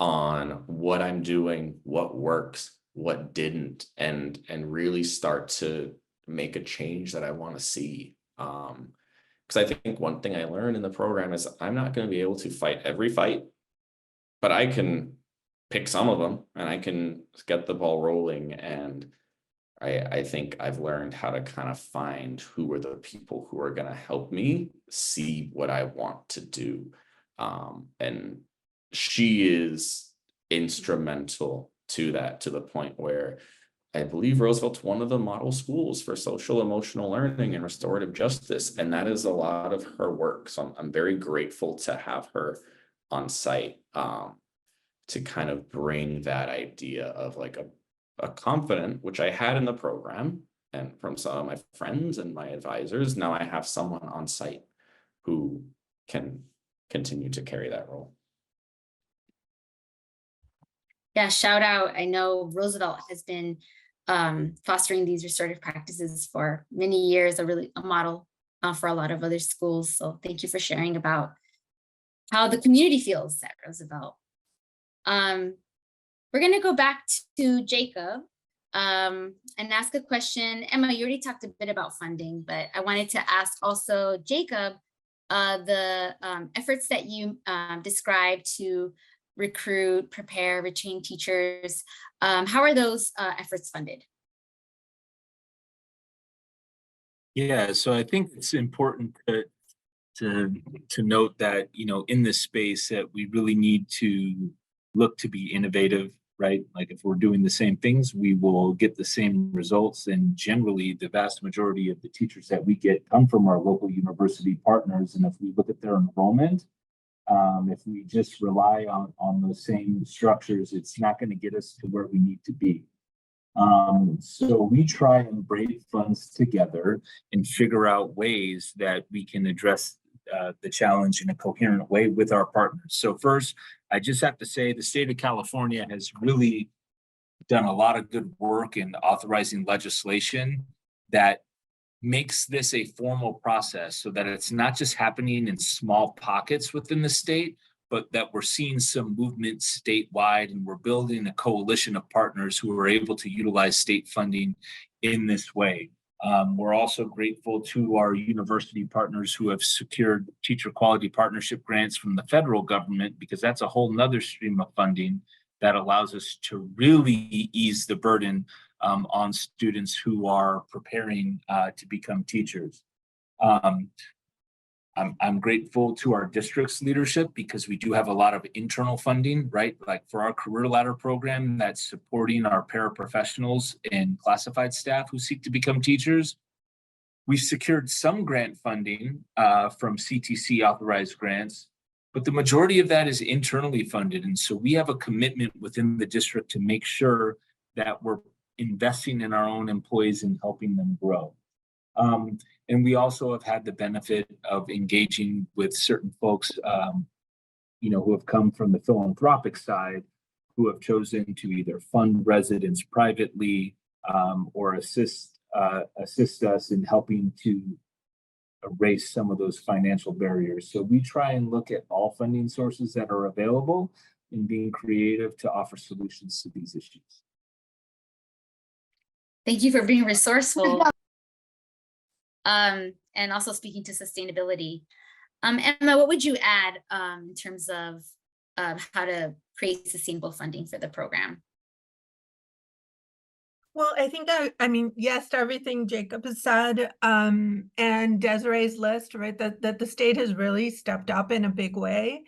on what I'm doing, what works, what didn't, and really start to make a change that I want to see? Because I think one thing I learned in the program is I'm not going to be able to fight every fight, but I can pick some of them and I can get the ball rolling. And I think I've learned how to kind of find who are the people who are going to help me see what I want to do. And she is instrumental to that, to the point where I believe Roosevelt's one of the model schools for social emotional learning and restorative justice, and that is a lot of her work. So I'm very grateful to have her on site, to kind of bring that idea of like a confident, which I had in the program and from some of my friends and my advisors. Now I have someone on site who can continue to carry that role. Yeah, shout out. I know Roosevelt has been fostering these restorative practices for many years, a model for a lot of other schools. So thank you for sharing about how the community feels at Roosevelt. We're going to go back to Jacob and ask a question. Emma, you already talked a bit about funding, but I wanted to ask also Jacob, the efforts that you described to recruit, prepare, retain teachers, how are those efforts funded? Yeah, so I think it's important to note that, you know, in this space that we really need to look to be innovative, right? Like if we're doing the same things, we will get the same results. And generally, the vast majority of the teachers that we get come from our local university partners. And if we look at their enrollment, if we just rely on those same structures, it's not going to get us to where we need to be. So we try and braid funds together and figure out ways that we can address the challenge in a coherent way with our partners. So first, I just have to say the state of California has really done a lot of good work in authorizing legislation that makes this a formal process so that it's not just happening in small pockets within the state, but that we're seeing some movement statewide, and we're building a coalition of partners who are able to utilize state funding in this way. We're also grateful to our university partners who have secured teacher quality partnership grants from the federal government, because that's a whole nother stream of funding that allows us to really ease the burden on students who are preparing to become teachers. I'm grateful to our district's leadership because we do have a lot of internal funding, right? Like for our career ladder program that's supporting our paraprofessionals and classified staff who seek to become teachers. We've secured some grant funding from CTC authorized grants, but the majority of that is internally funded. And so we have a commitment within the district to make sure that we're investing in our own employees and helping them grow. And we also have had the benefit of engaging with certain folks, you know, who have come from the philanthropic side, who have chosen to either fund residents privately or assist us in helping to erase some of those financial barriers. So we try and look at all funding sources that are available and being creative to offer solutions to these issues. Thank you for being resourceful. And also speaking to sustainability. Emma, what would you add in terms of how to create sustainable funding for the program? Well, I think I mean, yes, to everything Jacob has said, and Desiree's list, right, that the state has really stepped up in a big way.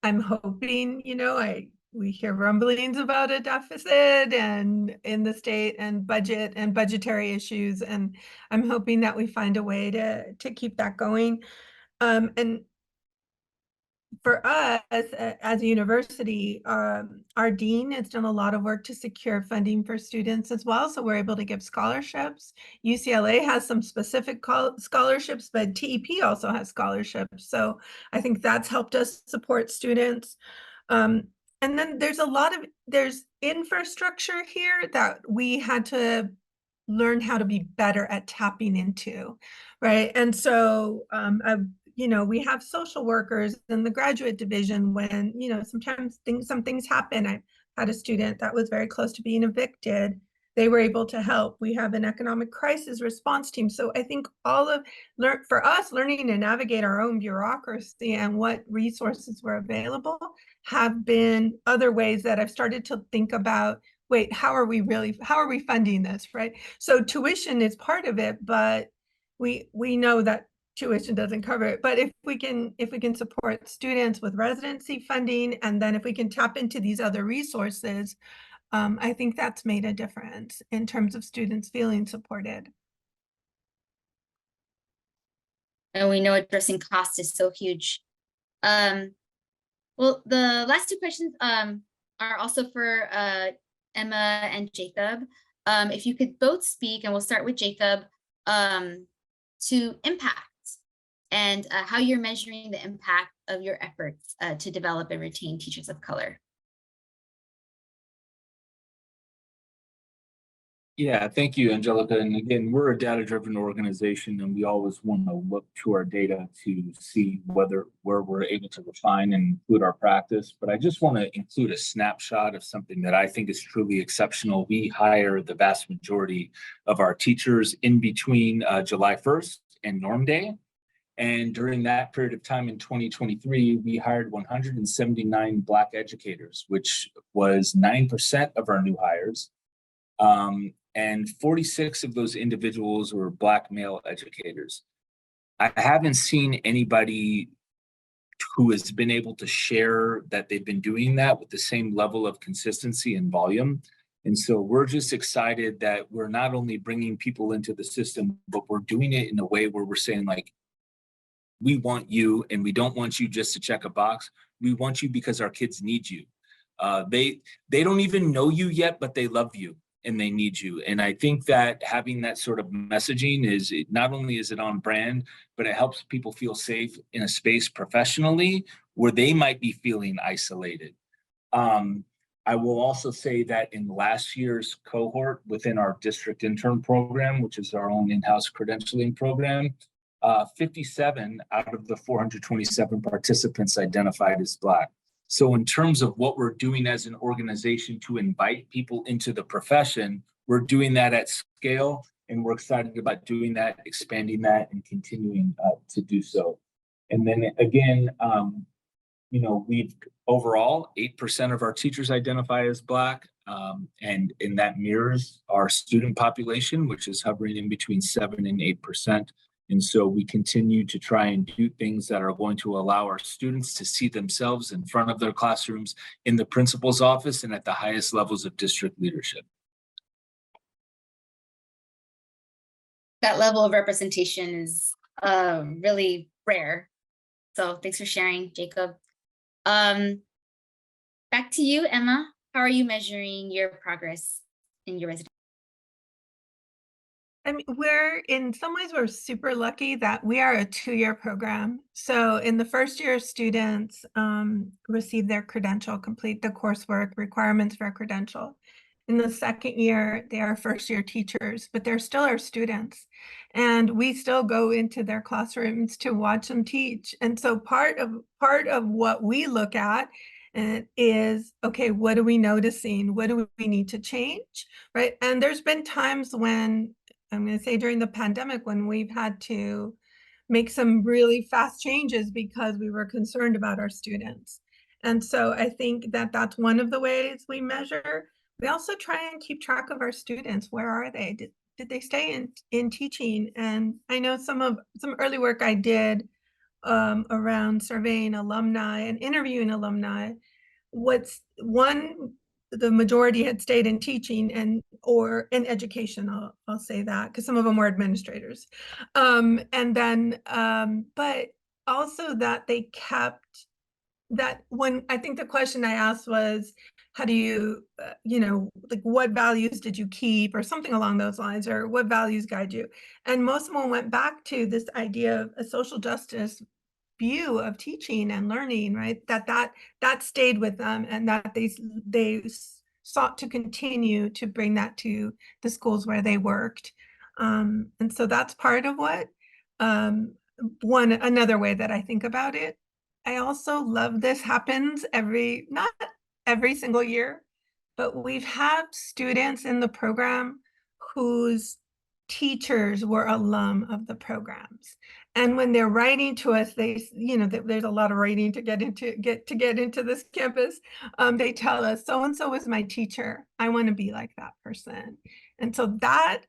I'm hoping, you know, we hear rumblings about a deficit and in the state and budget and budgetary issues, and I'm hoping that we find a way to keep that going. And for us as a university, our dean has done a lot of work to secure funding for students as well. So we're able to give scholarships. UCLA has some specific scholarships, but TEP also has scholarships. So I think that's helped us support students. And then there's infrastructure here that we had to learn how to be better at tapping into, right? And so you know, we have social workers in the graduate division when, you know, sometimes some things happen. I had a student that was very close to being evicted. They were able to help. We have an economic crisis response team. So I think for us, learning to navigate our own bureaucracy and what resources were available have been other ways that I've started to think about, wait, how are we funding this, right? So tuition is part of it, but we know that tuition doesn't cover it. But if we can support students with residency funding, and then if we can tap into these other resources, I think that's made a difference in terms of students feeling supported. And we know addressing cost is so huge. Well, the last two questions are also for Emma and Jacob. If you could both speak, and we'll start with Jacob, to impact and how you're measuring the impact of your efforts to develop and retain teachers of color. Yeah, thank you, Angelica. And again, we're a data-driven organization, and we always want to look to our data to see where we're able to refine and include our practice. But I just want to include a snapshot of something that I think is truly exceptional. We hire the vast majority of our teachers in between July 1st and Norm Day. And during that period of time in 2023, we hired 179 Black educators, which was 9% of our new hires. And 46 of those individuals were Black male educators. I haven't seen anybody who has been able to share that they've been doing that with the same level of consistency and volume. And so we're just excited that we're not only bringing people into the system, but we're doing it in a way where we're saying, like, we want you, and we don't want you just to check a box. We want you because our kids need you. They don't even know you yet, but they love you and they need you. And I think that having that sort of messaging is, not only is it on brand, but it helps people feel safe in a space professionally where they might be feeling isolated. I will also say that in last year's cohort within our district intern program, which is our own in-house credentialing program, 57 out of the 427 participants identified as Black. So in terms of what we're doing as an organization to invite people into the profession, we're doing that at scale, and we're excited about doing that, expanding that, and continuing to do so. And then again, we've overall 8% of our teachers identify as Black, and that mirrors our student population, which is hovering in between 7 and 8%. And so we continue to try and do things that are going to allow our students to see themselves in front of their classrooms, in the principal's office, and at the highest levels of district leadership. That level of representation is really rare. So thanks for sharing, Jacob. Back to you, Emma. How are you measuring your progress in your residency? I mean, in some ways, we're super lucky that we are a 2-year program. So in the first year, students receive their credential, complete the coursework requirements for a credential. In the second year, they are first-year teachers, but they're still our students. And we still go into their classrooms to watch them teach. And so part of what we look at is, okay, what are we noticing? What do we need to change, right? And there's been times when, I'm going to say during the pandemic, when we've had to make some really fast changes because we were concerned about our students. And so I think that that's one of the ways we measure. We also try and keep track of our students. Where are they? Did they stay in teaching? And I know some early work I did around surveying alumni and interviewing alumni. The majority had stayed in teaching or in education. I'll say that, because some of them were administrators. And then, but also that they kept that. When I think the question I asked was, how do you, like, what values did you keep, or something along those lines, or what values guide you? And most of them went back to this idea of a social justice view of teaching and learning, right? That stayed with them, and that they sought to continue to bring that to the schools where they worked. And so that's part of what, another way that I think about it. I also love this happens not every single year, but we've had students in the program whose teachers were alum of the programs. And when they're writing to us, there's a lot of writing to get into this campus. They tell us, so-and-so was my teacher. I want to be like that person. And so that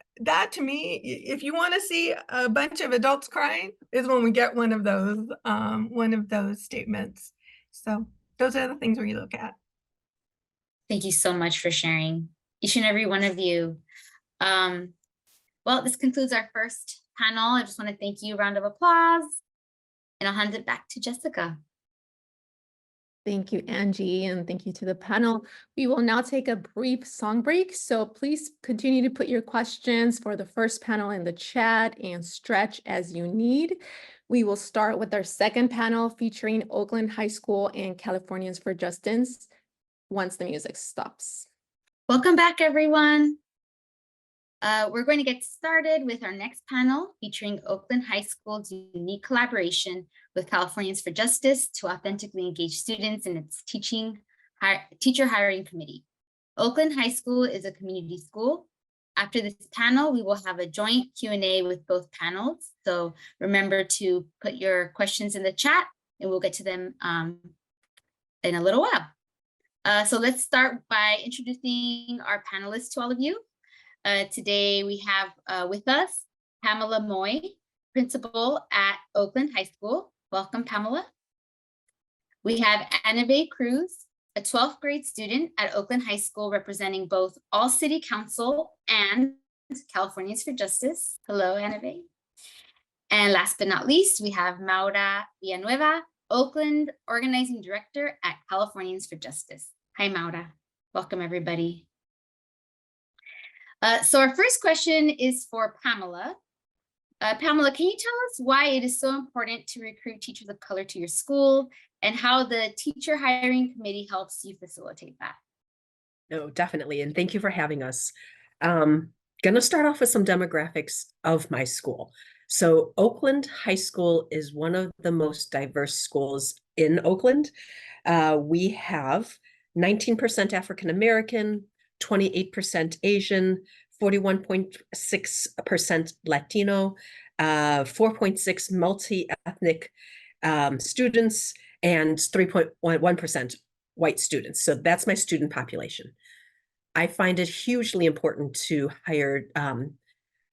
to me, if you want to see a bunch of adults crying, is when we get one of those statements. So those are the things we look at. Thank you so much for sharing, each and every one of you. Well, this concludes our first panel. I just want to thank you. Round of applause. And I'll hand it back to Jessica. Thank you, Angie, and thank you to the panel. We will now take a brief song break, so please continue to put your questions for the first panel in the chat and stretch as you need. We will start with our second panel featuring Oakland High School and Californians for Justice once the music stops. Welcome back, everyone. We're going to get started with our next panel featuring Oakland High School's unique collaboration with Californians for Justice to authentically engage students in its teacher hiring committee. Oakland High School is a community school. After this panel, we will have a joint Q&A with both panels. So remember to put your questions in the chat and we'll get to them in a little while. So let's start by introducing our panelists to all of you. Today we have with us Pamela Moy, principal at Oakland High School. Welcome, Pamela. We have Anave Cruz, a 12th grade student at Oakland High School representing both All City Council and Californians for Justice. Hello, Anave. And last but not least, we have Maura Villanueva, Oakland Organizing Director at Californians for Justice. Hi, Maura. Welcome, everybody. So our first question is for Pamela. Pamela, can you tell us why it is so important to recruit teachers of color to your school and how the teacher hiring committee helps you facilitate that? No, definitely. And thank you for having us. Going to start off with some demographics of my school. So Oakland High School is one of the most diverse schools in Oakland. We have 19% African American, 28% Asian, 41.6% Latino, 4.6 multi-ethnic students, and 3.1% white students. So that's my student population. I find it hugely important to hire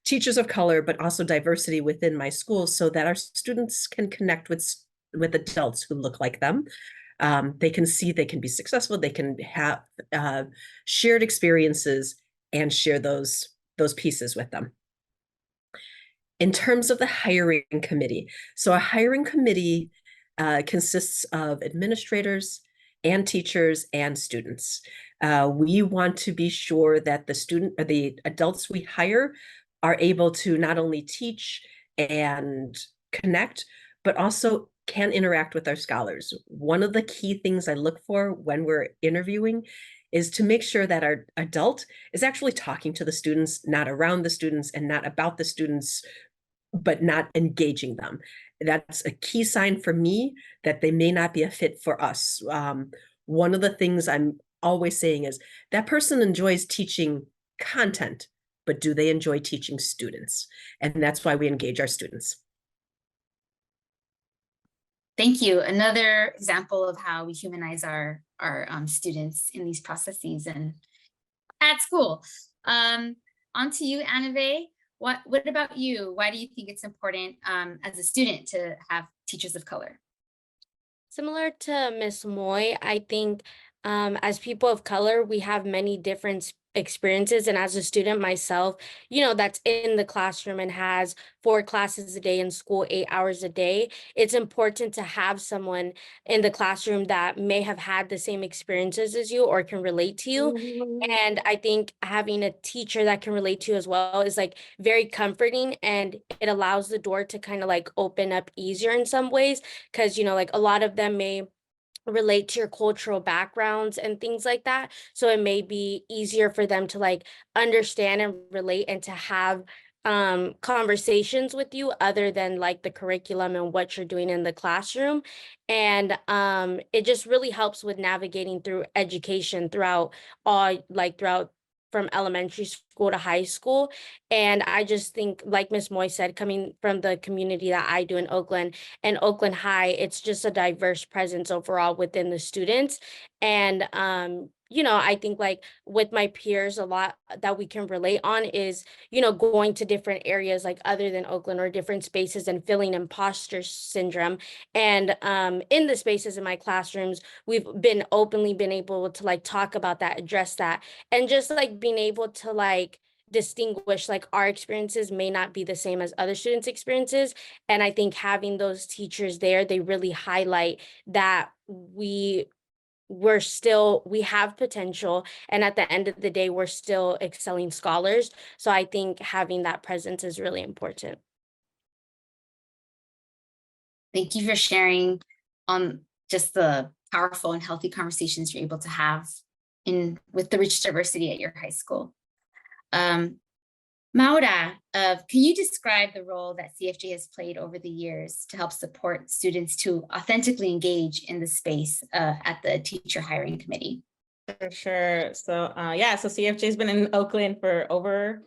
teachers of color, but also diversity within my school so that our students can connect with adults who look like them. They can see they can be successful, they can have shared experiences and share those pieces with them. In terms of the hiring committee, so a hiring committee consists of administrators and teachers and students. We want to be sure that the adults we hire are able to not only teach and connect, but also can interact with our scholars. One of the key things I look for when we're interviewing is to make sure that our adult is actually talking to the students, not around the students and not about the students, but not engaging them. That's a key sign for me that they may not be a fit for us. One of the things I'm always saying is that person enjoys teaching content, but do they enjoy teaching students? And that's why we engage our students. Thank you. Another example of how we humanize our students in these processes and at school. On to you, Anave. What about you? Why do you think it's important as a student to have teachers of color? Similar to Ms. Moy, I think as people of color, we have many different experiences. And as a student myself, that's in the classroom and has 4 classes a day in school, 8 hours a day. It's important to have someone in the classroom that may have had the same experiences as you or can relate to you. And I think having a teacher that can relate to you as well is like very comforting, and it allows the door to kind of like open up easier in some ways, because like a lot of them may relate to your cultural backgrounds and things like that. So it may be easier for them to like understand and relate and to have conversations with you other than like the curriculum and what you're doing in the classroom. And it just really helps with navigating through education throughout from elementary school to high school. And I just think, like Ms. Moy said, coming from the community that I do in Oakland and Oakland High, it's just a diverse presence overall within the students. And I think like with my peers, a lot that we can relate on is, going to different areas like other than Oakland or different spaces and feeling imposter syndrome. And in the spaces in my classrooms, we've been able to like talk about that, address that, and just like being able to like distinguish like our experiences may not be the same as other students' experiences. And I think having those teachers there, they really highlight that we have potential, and at the end of the day we're still excelling scholars. So I think having that presence is really important. Thank you for sharing on just the powerful and healthy conversations you're able to have with the rich diversity at your high school. Maura, can you describe the role that CFJ has played over the years to help support students to authentically engage in the space at the teacher hiring committee? For sure. So yeah, so CFJ's been in Oakland for over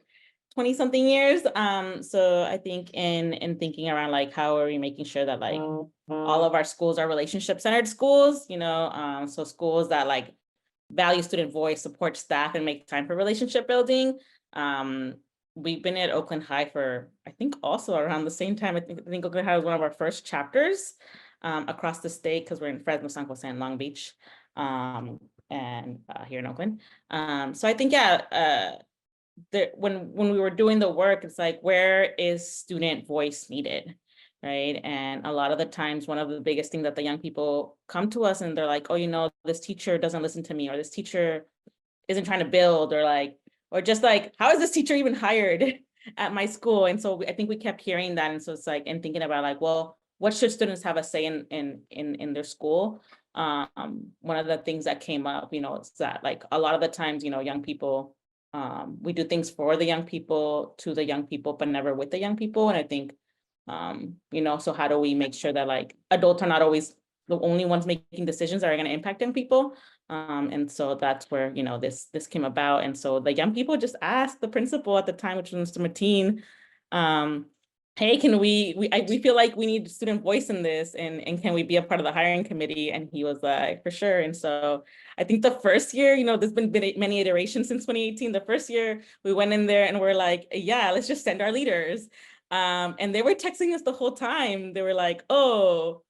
20 something years. So I think in thinking around like how are we making sure that like all of our schools are relationship centered schools, you know, so schools that like value student voice, support staff, and make time for relationship building. We've been at Oakland High for, I think, also around the same time. I think Oakland High was one of our first chapters across the state because we're in Fresno, San Jose, and Long Beach, and here in Oakland. So I think, yeah, when we were doing the work, it's like, where is student voice needed, right? And a lot of the times, one of the biggest things that the young people come to us and they're like, oh, you know, this teacher doesn't listen to me, or this teacher isn't trying to build, or like, or just like, how is this teacher even hired at my school? And so I think we kept hearing that. And so it's like, and thinking about like, well, what should students have a say in their school? One of the things that came up, you know, is that like a lot of the times, you know, young people, we do things for the young people, to the young people, but never with the young people. And I think, you know, so how do we make sure that like adults are not always the only ones making decisions that are going to impact young people? And so that's where, you know, this came about. And so the young people just asked the principal at the time, which was Mr. Mateen, hey, can we feel like we need student voice in this, and can we be a part of the hiring committee? And he was like, for sure. And so I think the first year, you know, there's been many iterations since 2018. The first year we went in there and we're like, yeah, let's just send our leaders. And they were texting us the whole time. They were like, oh,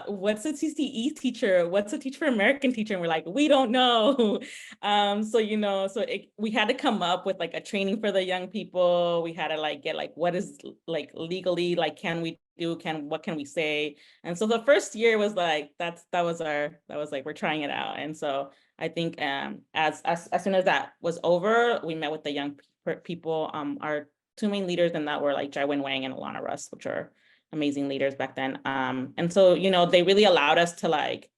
what's a TCE teacher? What's a Teach for American teacher? And we're like, we don't know. So, you know, so we had to come up with like a training for the young people. We had to like get like, what is like legally, like, can we do, what can we say? And so the first year was like, that was like, we're trying it out. And so I think as soon as that was over, we met with the young people. Our two main leaders in that were like Jaylon Wang and Alana Russ, which are amazing leaders back then. And so, you know, they really allowed us to like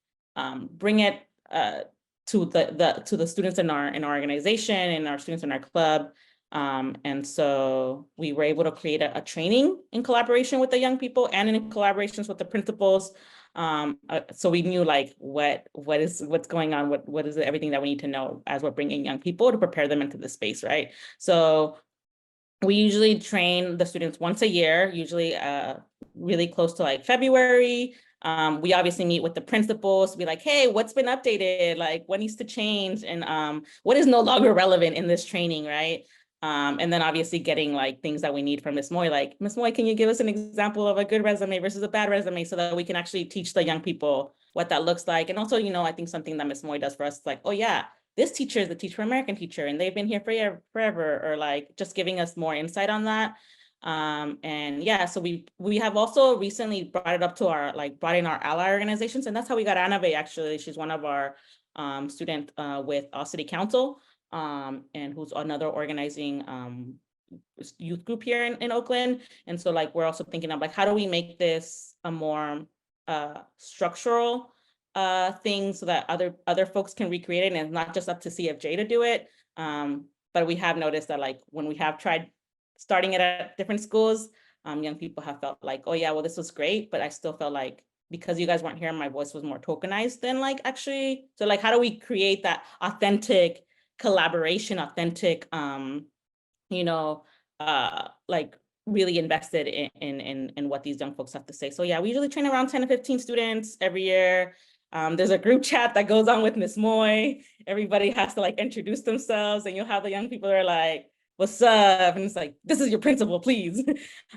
bring it to the students in our organization and our students in our club. And so we were able to create a training in collaboration with the young people and in collaborations with the principals. So we knew like what's going on, what is everything that we need to know as we're bringing young people to prepare them into the space, right? So we usually train the students once a year, usually really close to like February. We obviously meet with the principals to be like, hey, what's been updated? Like what needs to change? And what is no longer relevant in this training, right? And then obviously getting like things that we need from Ms. Moy, like, Ms. Moy, can you give us an example of a good resume versus a bad resume so that we can actually teach the young people what that looks like? And also, you know, I think something that Ms. Moy does for us is like, oh yeah, this teacher is the Teach for American teacher and they've been here forever, or like just giving us more insight on that. And yeah, so we have also recently brought it up to brought in our ally organizations, and that's how we got Anave. Actually, she's one of our student with City Council, and who's another organizing youth group here in Oakland. And so like we're also thinking of like, how do we make this a more structural thing so that other folks can recreate it, and it's not just up to CFJ to do it. But we have noticed that like when we have tried starting it at different schools, young people have felt like, oh yeah, well, this was great, but I still felt like because you guys weren't here, my voice was more tokenized than like actually. So like, how do we create that authentic collaboration, authentic, you know, like really invested in what these young folks have to say. So yeah, we usually train around 10 to 15 students every year. There's a group chat that goes on with Ms. Moy. Everybody has to like introduce themselves, and you'll have the young people that are like, what's up? And it's like, this is your principal, please.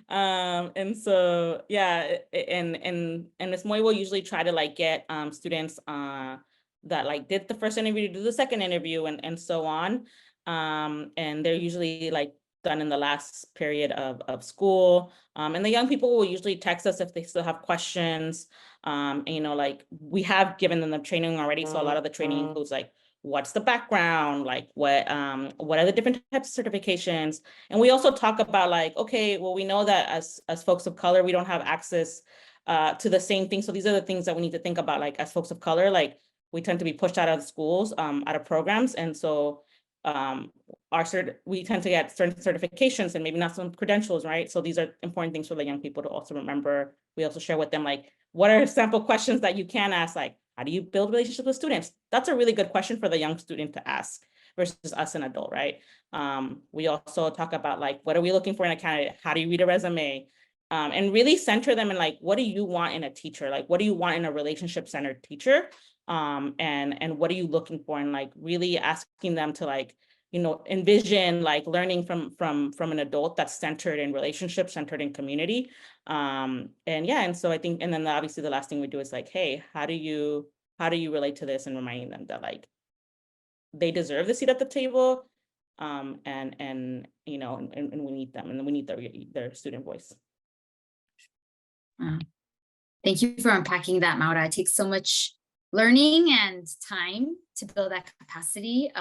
And so, yeah, and Ms. Moy will usually try to like get students that like did the first interview to do the second interview and so on. And they're usually like done in the last period of school. And the young people will usually text us if they still have questions. And, you know, like we have given them the training already. So a lot of the training includes like, what's the background? Like what are the different types of certifications? And we also talk about like, okay, well, we know that as folks of color, we don't have access to the same thing. So these are the things that we need to think about, like as folks of color, like we tend to be pushed out of schools, out of programs. And so we tend to get certain certifications and maybe not some credentials, right? So these are important things for the young people to also remember. We also share with them, like, what are sample questions that you can ask? Like, how do you build relationships with students? That's a really good question for the young student to ask versus us, an adult, right? We also talk about, like, what are we looking for in a candidate? How do you read a resume? And really center them in, like, what do you want in a teacher? Like, what do you want in a relationship-centered teacher? And what are you looking for? And, like, really asking them to, like, you know, envision, like, learning from an adult that's centered in relationships, centered in community. And yeah, and so I think, and then obviously the last thing we do is, like, hey, how do you relate to this, and reminding them that, like, they deserve the seat at the table, and you know, and we need them, and we need their student voice. Thank you for unpacking that, Maura. It takes so much learning and time to build that capacity,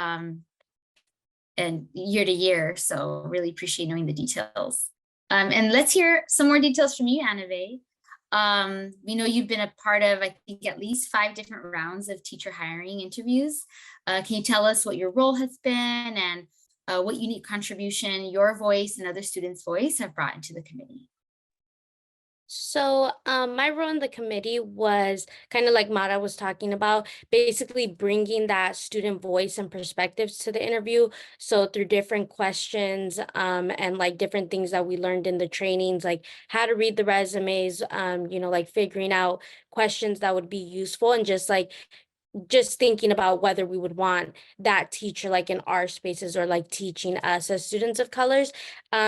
and year to year. So really appreciate knowing the details. And let's hear some more details from you, Anave. We know you've been a part of, I think, at least 5 different rounds of teacher hiring interviews. Can you tell us what your role has been, and what unique contribution your voice and other students' voice have brought into the committee? So my role in the committee was kind of like Mara was talking about, basically bringing that student voice and perspectives to the interview. So through different questions and like different things that we learned in the trainings, like how to read the resumes, you know, like figuring out questions that would be useful, and just thinking about whether we would want that teacher like in our spaces, or like teaching us as students of colors.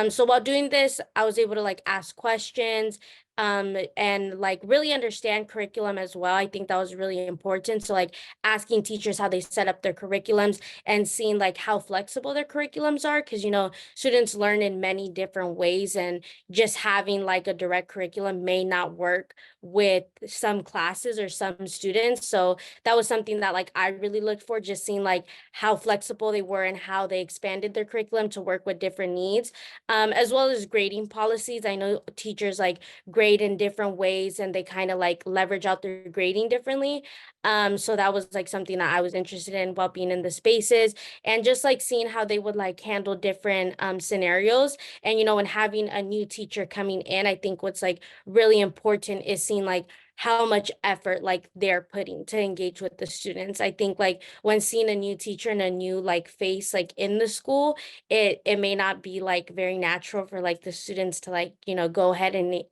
So while doing this, I was able to like ask questions and like really understand curriculum as well. I think that was really important. So like asking teachers how they set up their curriculums, and seeing like how flexible their curriculums are, because you know, students learn in many different ways, and just having like a direct curriculum may not work with some classes or some students. So that was something that like I really looked for, just seeing like how flexible they were and how they expanded their curriculum to work with different needs, as well as grading policies. I know teachers like grade in different ways, and they kind of like leverage out their grading differently. So that was like something that I was interested in while being in the spaces, and just like seeing how they would like handle different scenarios. And you know, when having a new teacher coming in, I think what's like really important is seeing like how much effort like they're putting to engage with the students. I think like when seeing a new teacher and a new like face like in the school, it may not be like very natural for like the students to like, you know, go ahead and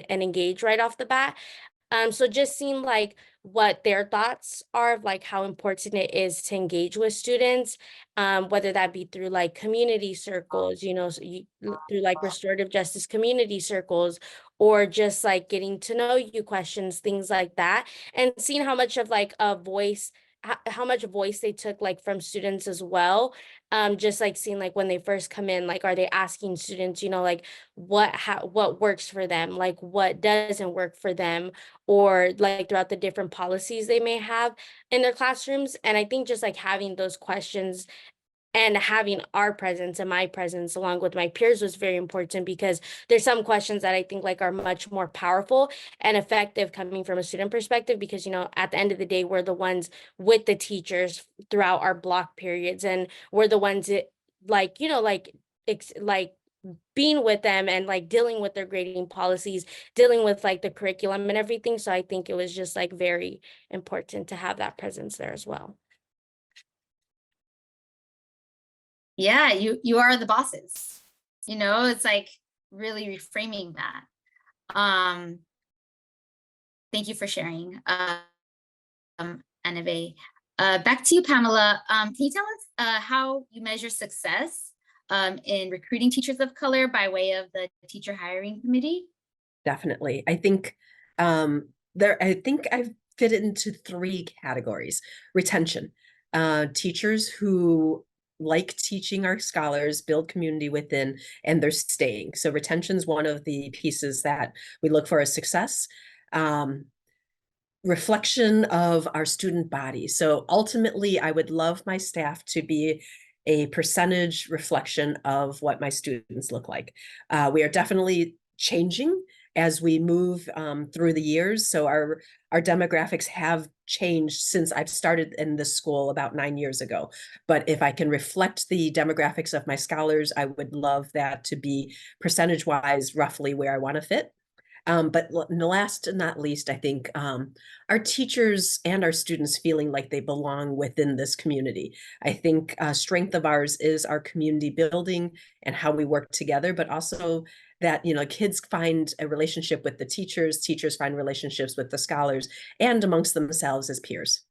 engage right off the bat. So just seeing like what their thoughts are of like how important it is to engage with students, whether that be through like community circles, you know, through like restorative justice community circles, or just like getting to know you questions, things like that, and seeing how much of like a voice, how much voice they took like from students as well. Just like seeing like when they first come in, like are they asking students, you know, like what works for them, like what doesn't work for them, or like throughout the different policies they may have in their classrooms. And I think just like having those questions and having our presence and my presence along with my peers was very important, because there's some questions that I think like are much more powerful and effective coming from a student perspective, because, you know, at the end of the day, we're the ones with the teachers throughout our block periods, and we're the ones that like, you know, like being with them and like dealing with their grading policies, dealing with like the curriculum and everything. So I think it was just like very important to have that presence there as well. Yeah, you are the bosses. You know, it's like really reframing that. Thank you for sharing, Anave. Back to you, Pamela. Can you tell us how you measure success in recruiting teachers of color by way of the teacher hiring committee? Definitely. I think I think I've fit it into 3 categories. Retention, teachers who like teaching our scholars, build community within, and they're staying. So retention is one of the pieces that we look for as success. Reflection of our student body. So ultimately, I would love my staff to be a percentage reflection of what my students look like. We are definitely changing as we move through the years. So our demographics have changed since I've started in this school about 9 years ago. But if I can reflect the demographics of my scholars, I would love that to be percentage-wise roughly where I want to fit. But last and not least, I think our teachers and our students feeling like they belong within this community. I think strength of ours is our community building and how we work together, but also that, you know, kids find a relationship with the teachers, teachers find relationships with the scholars and amongst themselves as peers.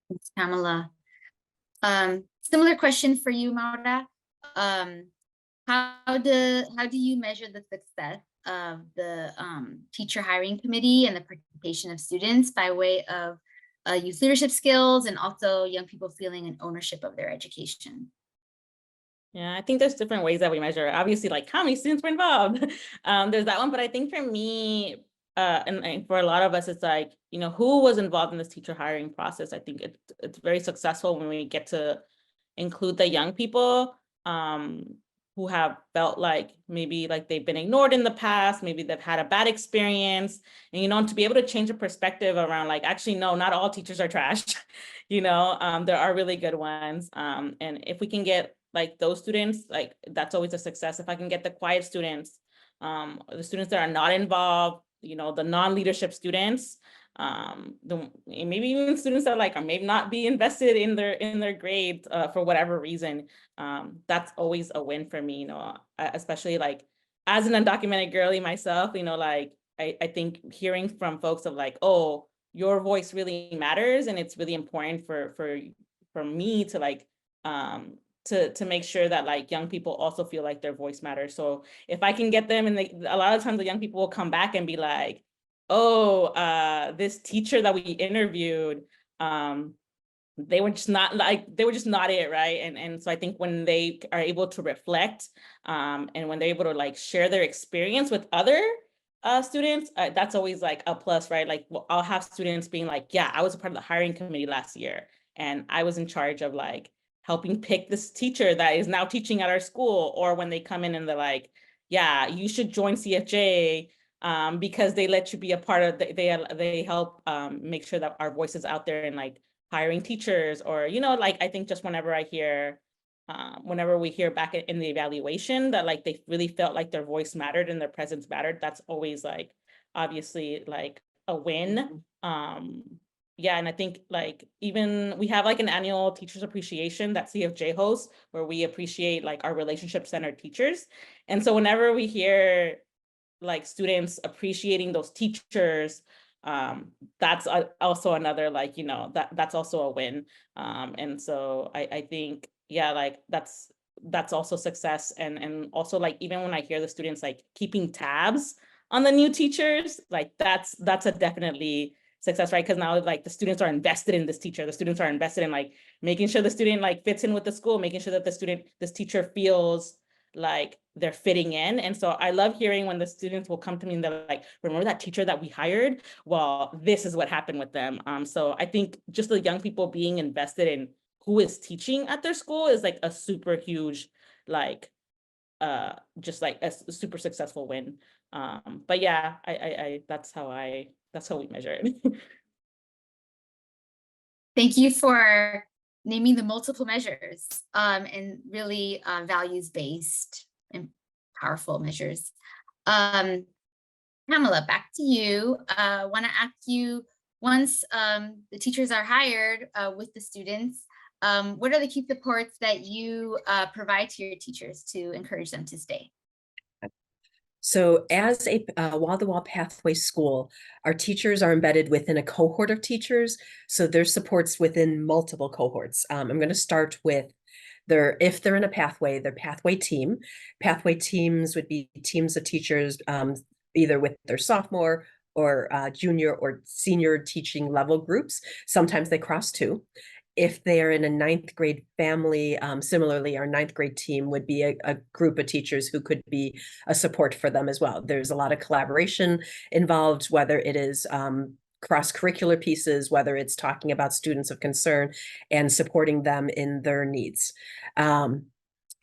Thanks, Pamela. Similar question for you, Maura. How do you measure the success of the teacher hiring committee and the participation of students by way of youth leadership skills and also young people feeling an ownership of their education? Yeah, I think there's different ways that we measure. Obviously, like how many students were involved. There's that one, but I think for me, and for a lot of us, it's like, you know, who was involved in this teacher hiring process. I think it's very successful when we get to include the young people who have felt like maybe like they've been ignored in the past, maybe they've had a bad experience, and, you know, to be able to change the perspective around like, actually, no, not all teachers are trash. You know, there are really good ones. And if we can get like those students, like that's always a success. If I can get the quiet students, the students that are not involved, you know, the non-leadership students, maybe even students that like are maybe not be invested in their grades for whatever reason, that's always a win for me, you know, especially like as an undocumented girly myself, you know, like I think hearing from folks of like, oh, your voice really matters, and it's really important for me to like to make sure that like young people also feel like their voice matters. So if I can get them, and a lot of times the young people will come back and be like, oh, this teacher that we interviewed, they were just not it, right? And so I think when they are able to reflect, and when they're able to like share their experience with other students, that's always like a plus, right? Like, well, I'll have students being like, yeah, I was a part of the hiring committee last year, and I was in charge of like helping pick this teacher that is now teaching at our school. Or when they come in and they're like, yeah, you should join CFJ, because they let you be a part of they help make sure that our voice is out there and like hiring teachers. Or, you know, like I think just whenever I hear whenever we hear back in the evaluation that like they really felt like their voice mattered and their presence mattered, that's always like obviously like a win. Yeah, and I think like even we have like an annual teachers appreciation that CFJ hosts, where we appreciate like our relationship centered teachers. And so whenever we hear like students appreciating those teachers, that's also another like, you know, that's also a win. And so I think, yeah, like that's also success. And also like even when I hear the students like keeping tabs on the new teachers, like that's a definitely success, right? Because now like the students are invested in this teacher, the students are invested in like making sure the student like fits in with the school, making sure that this teacher feels like they're fitting in. And so I love hearing when the students will come to me and they're like, remember that teacher that we hired? Well, this is what happened with them. So I think just the young people being invested in who is teaching at their school is like a super huge, like, just like a super successful win. But yeah, I that's how we measure it. Thank you for naming the multiple measures and really values-based and powerful measures. Pamela, back to you. I want to ask you, once the teachers are hired with the students, what are the key supports that you provide to your teachers to encourage them to stay? So as a wall-to-wall pathway school, our teachers are embedded within a cohort of teachers. So there's supports within multiple cohorts. I'm going to start with if they're in a pathway, their pathway team. Pathway teams would be teams of teachers either with their sophomore or junior or senior teaching level groups. Sometimes they cross too. If they are in a 9th grade family, similarly, our 9th grade team would be a group of teachers who could be a support for them as well. There's a lot of collaboration involved, whether it is cross-curricular pieces, whether it's talking about students of concern and supporting them in their needs.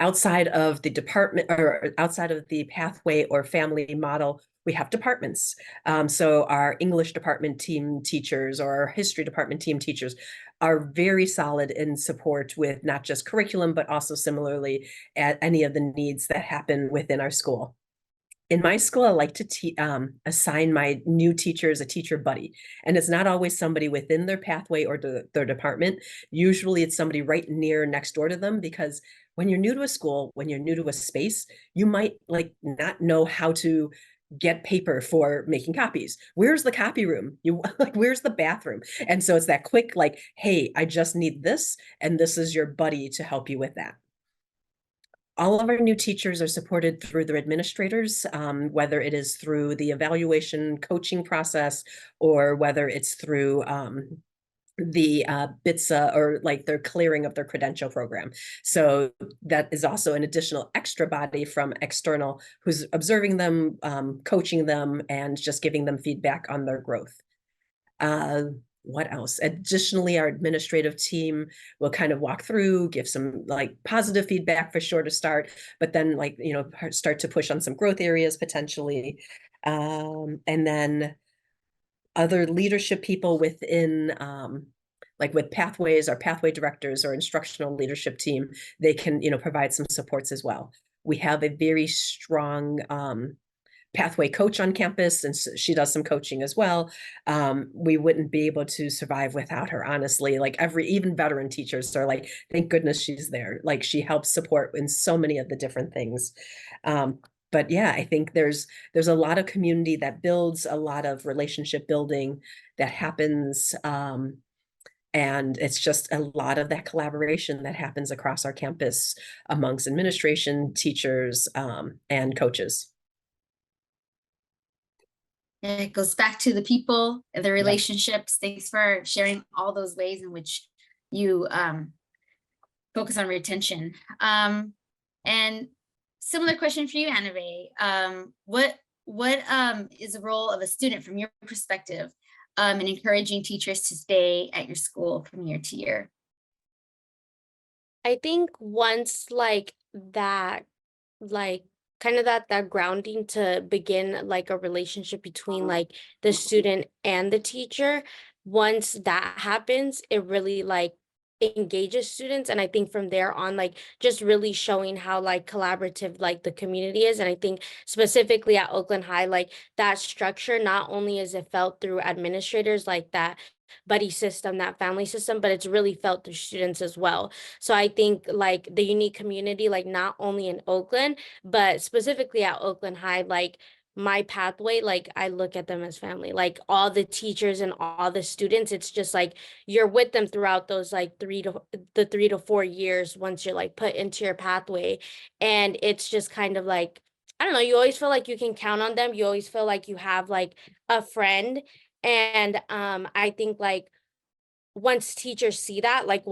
outside of the department or outside of the pathway or family model, we have departments. So our English department team teachers or our history department team teachers are very solid in support with not just curriculum, but also similarly at any of the needs that happen within our school. In my school, I like to assign my new teachers a teacher buddy. And it's not always somebody within their pathway or their department. Usually it's somebody right next door to them, because when you're new to a school, when you're new to a space, you might like not know how to get paper for making copies. Where's the copy room? Where's the bathroom? And so it's that quick, like, hey, I just need this, and this is your buddy to help you with that. All of our new teachers are supported through their administrators, whether it is through the evaluation coaching process or whether it's through the BITSA or like their clearing of their credential program. So that is also an additional extra body from external who's observing them, coaching them, and just giving them feedback on their growth. What else? Additionally, our administrative team will kind of walk through, give some like positive feedback for sure to start, but then like, you know, start to push on some growth areas potentially. And then other leadership people within, like with pathways, our pathway directors or instructional leadership team, they can, you know, provide some supports as well. We have a very strong, pathway coach on campus, and so she does some coaching as well. We wouldn't be able to survive without her, honestly. Like even veteran teachers are like, thank goodness she's there. Like she helps support in so many of the different things. But yeah, I think there's a lot of community that builds, a lot of relationship building that happens. And it's just a lot of that collaboration that happens across our campus amongst administration, teachers, and coaches. It goes back to the people and the relationships. Thanks for sharing all those ways in which you focus on retention. And similar question for you, Anna. What is the role of a student from your perspective in encouraging teachers to stay at your school from year to year? I think once like that, like kind of that grounding to begin like a relationship between like the student and the teacher, once that happens, it really like engages students. And I think from there on, like just really showing how like collaborative like the community is. And I think specifically at Oakland High, like that structure, not only is it felt through administrators, like that buddy system, that family system, but it's really felt through students as well. So I think like the unique community, like not only in Oakland, but specifically at Oakland High, like my pathway, like I look at them as family, like all the teachers and all the students, it's just like you're with them throughout those like 3 to 4 years once you're like put into your pathway. And it's just kind of like, I don't know, you always feel like you can count on them. You always feel like you have like a friend. And I think like once teachers see that, like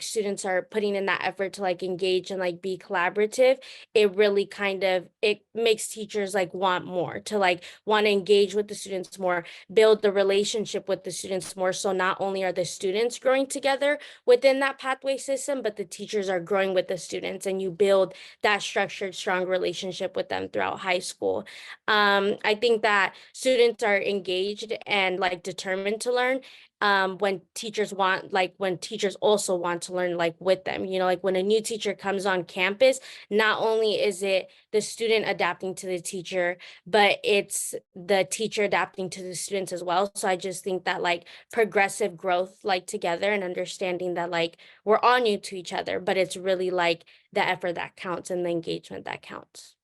students are putting in that effort to like engage and like be collaborative, it really kind of, it makes teachers like want more, to like want to engage with the students more, build the relationship with the students more. So not only are the students growing together within that pathway system, but the teachers are growing with the students, and you build that structured, strong relationship with them throughout high school. I think that students are engaged and like determined to learn when teachers also want to learn like with them. You know, like when a new teacher comes on campus, not only is it the student adapting to the teacher, but it's the teacher adapting to the students as well. So I just think that like progressive growth like together, and understanding that like we're all new to each other, but it's really like the effort that counts and the engagement that counts.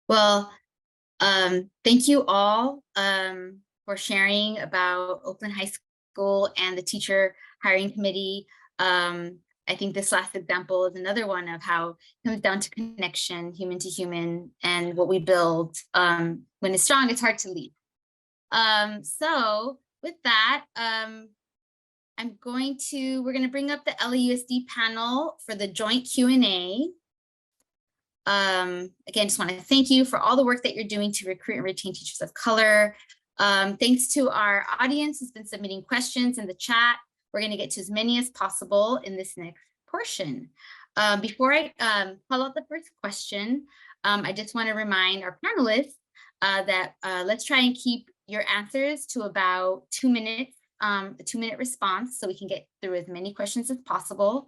Well, thank you all for sharing about Oakland High School and the teacher hiring committee. I think this last example is another one of how it comes down to connection, human to human, and what we build. When it's strong, it's hard to leave. So with that, we're going to bring up the LAUSD panel for the joint Q&A. Again, just want to thank you for all the work that you're doing to recruit and retain teachers of color. Thanks to our audience who's been submitting questions in the chat. we're going to get to as many as possible in this next portion. Before I call out the first question, I just want to remind our panelists that let's try and keep your answers to about 2 minutes, a 2-minute response, so we can get through as many questions as possible.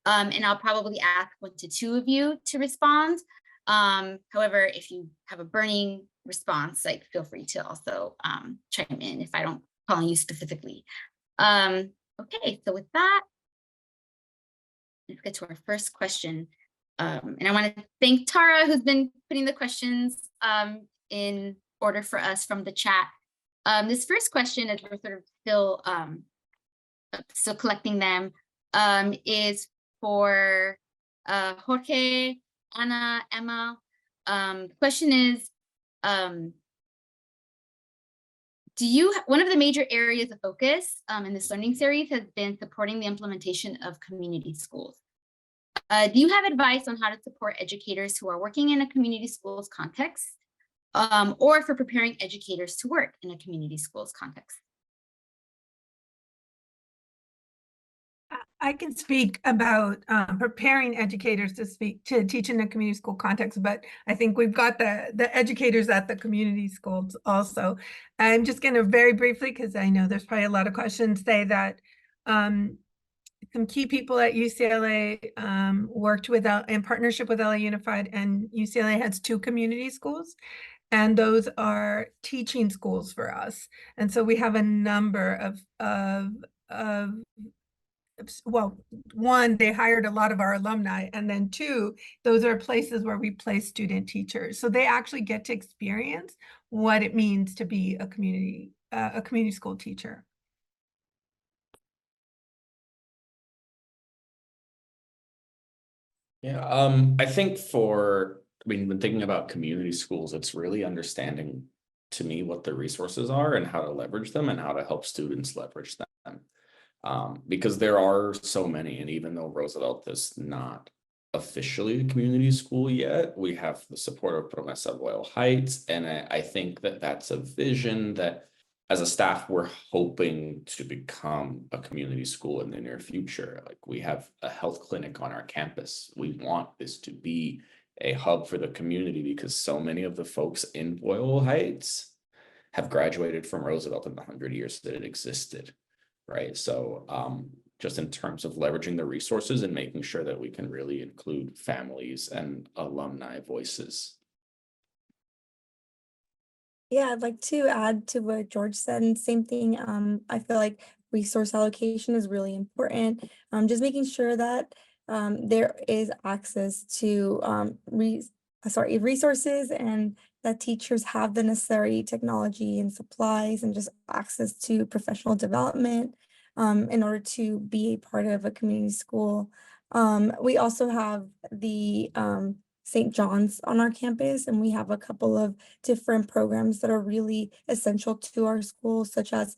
And I'll probably ask 1 to 2 of you to respond. However, if you have a burning response, like, feel free to also chime in if I don't call on you specifically. Okay, so with that, let's get to our first question. And I want to thank Tara, who's been putting the questions in order for us from the chat. This first question, as we're sort of still collecting them, is for Jorge, Ana, Emma. The question is, one of the major areas of focus in this learning series has been supporting the implementation of community schools. Do you have advice on how to support educators who are working in a community schools context, or for preparing educators to work in a community schools context? I can speak about preparing educators to teach in a community school context, but I think we've got the educators at the community schools also. I'm just going to very briefly, because I know there's probably a lot of questions, say that some key people at UCLA worked in partnership with LA Unified, and UCLA has 2 community schools, and those are teaching schools for us. And so we have a number of well, 1, they hired a lot of our alumni, and then 2, those are places where we place student teachers. So they actually get to experience what it means to be a community school teacher. Yeah, I think when thinking about community schools, it's really understanding, to me, what the resources are and how to leverage them and how to help students leverage them. Because there are so many, and even though Roosevelt is not officially a community school yet, we have the support of Promesa Royal Heights, and I think that that's a vision that, as a staff, we're hoping to become a community school in the near future. Like, we have a health clinic on our campus. We want this to be a hub for the community because so many of the folks in Royal Heights have graduated from Roosevelt in the 100 years that it existed. Right. So just in terms of leveraging the resources and making sure that we can really include families and alumni voices. Yeah, I'd like to add to what George said, and same thing. I feel like resource allocation is really important. Just making sure that there is access to resources, and that teachers have the necessary technology and supplies and just access to professional development in order to be a part of a community school. We also have the St. John's on our campus, and we have a couple of different programs that are really essential to our school, such as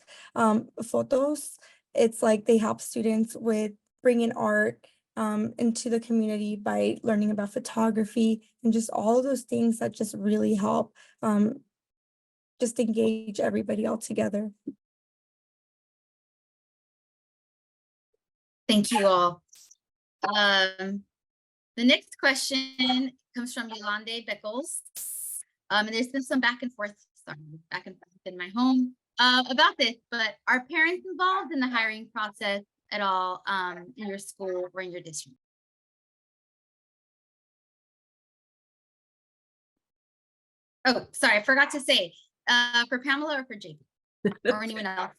photos. It's like they help students with bringing art into the community by learning about photography and just all of those things that just really help just engage everybody all together. Thank you all. The next question comes from Yolande Beckles. And there's been some back and forth in my home about this, but are parents involved in the hiring process at all in your school or in your district? Oh, sorry, I forgot to say, for Pamela or for Jake or anyone else?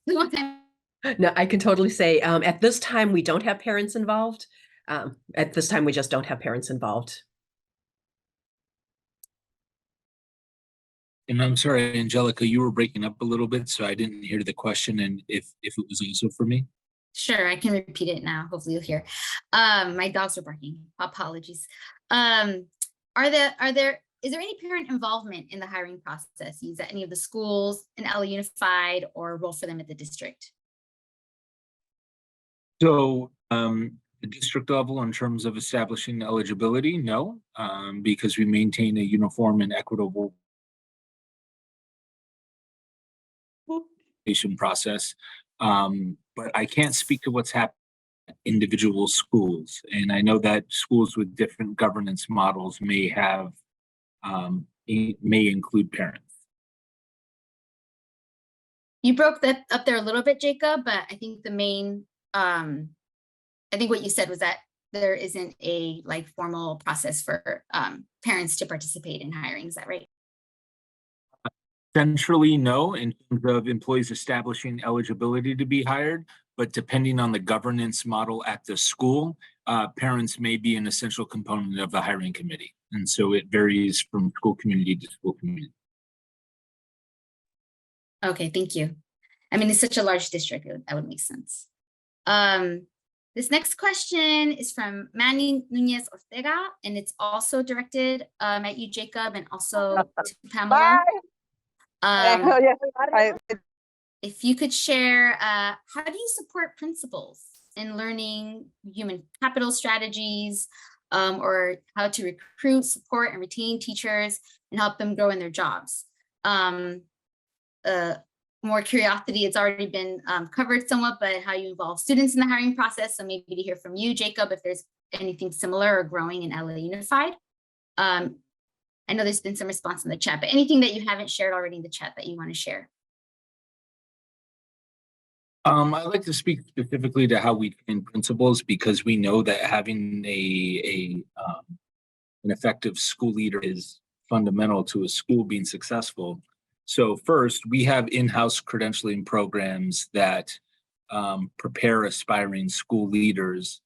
No, I can totally say at this time, we don't have parents involved. At this time, we just don't have parents involved. And I'm sorry, Angelica, you were breaking up a little bit, so I didn't hear the question. And if it was also for me. Sure, I can repeat it now. Hopefully you'll hear. My dogs are barking. Apologies. Is there any parent involvement in the hiring process? Is at any of the schools in LA Unified or role for them at the district? So the district level, in terms of establishing eligibility, no, because we maintain a uniform and equitable process. But I can't speak to what's happening at individual schools. And I know that schools with different governance models may have, may include parents. You broke that up there a little bit, Jacob, but I think the main, I think what you said was that there isn't a like formal process for parents to participate in hiring. Is that right? Centrally, no, in terms of employees establishing eligibility to be hired, but depending on the governance model at the school, parents may be an essential component of the hiring committee. And so it varies from school community to school community. Okay, thank you. I mean, it's such a large district, that would make sense. This next question is from Manny Nunez Ortega, and it's also directed at you, Jacob, and also to Pamela. If you could share, how do you support principals in learning human capital strategies, or how to recruit, support, and retain teachers and help them grow in their jobs? More curiosity, it's already been covered somewhat, but how you involve students in the hiring process. So maybe to hear from you, Jacob, if there's anything similar or growing in LA Unified. I know there's been some response in the chat, but anything that you haven't shared already in the chat that you want to share? I'd like to speak specifically to how we train principals, because we know that having an effective school leader is fundamental to a school being successful. So first, we have in-house credentialing programs that prepare aspiring school leaders,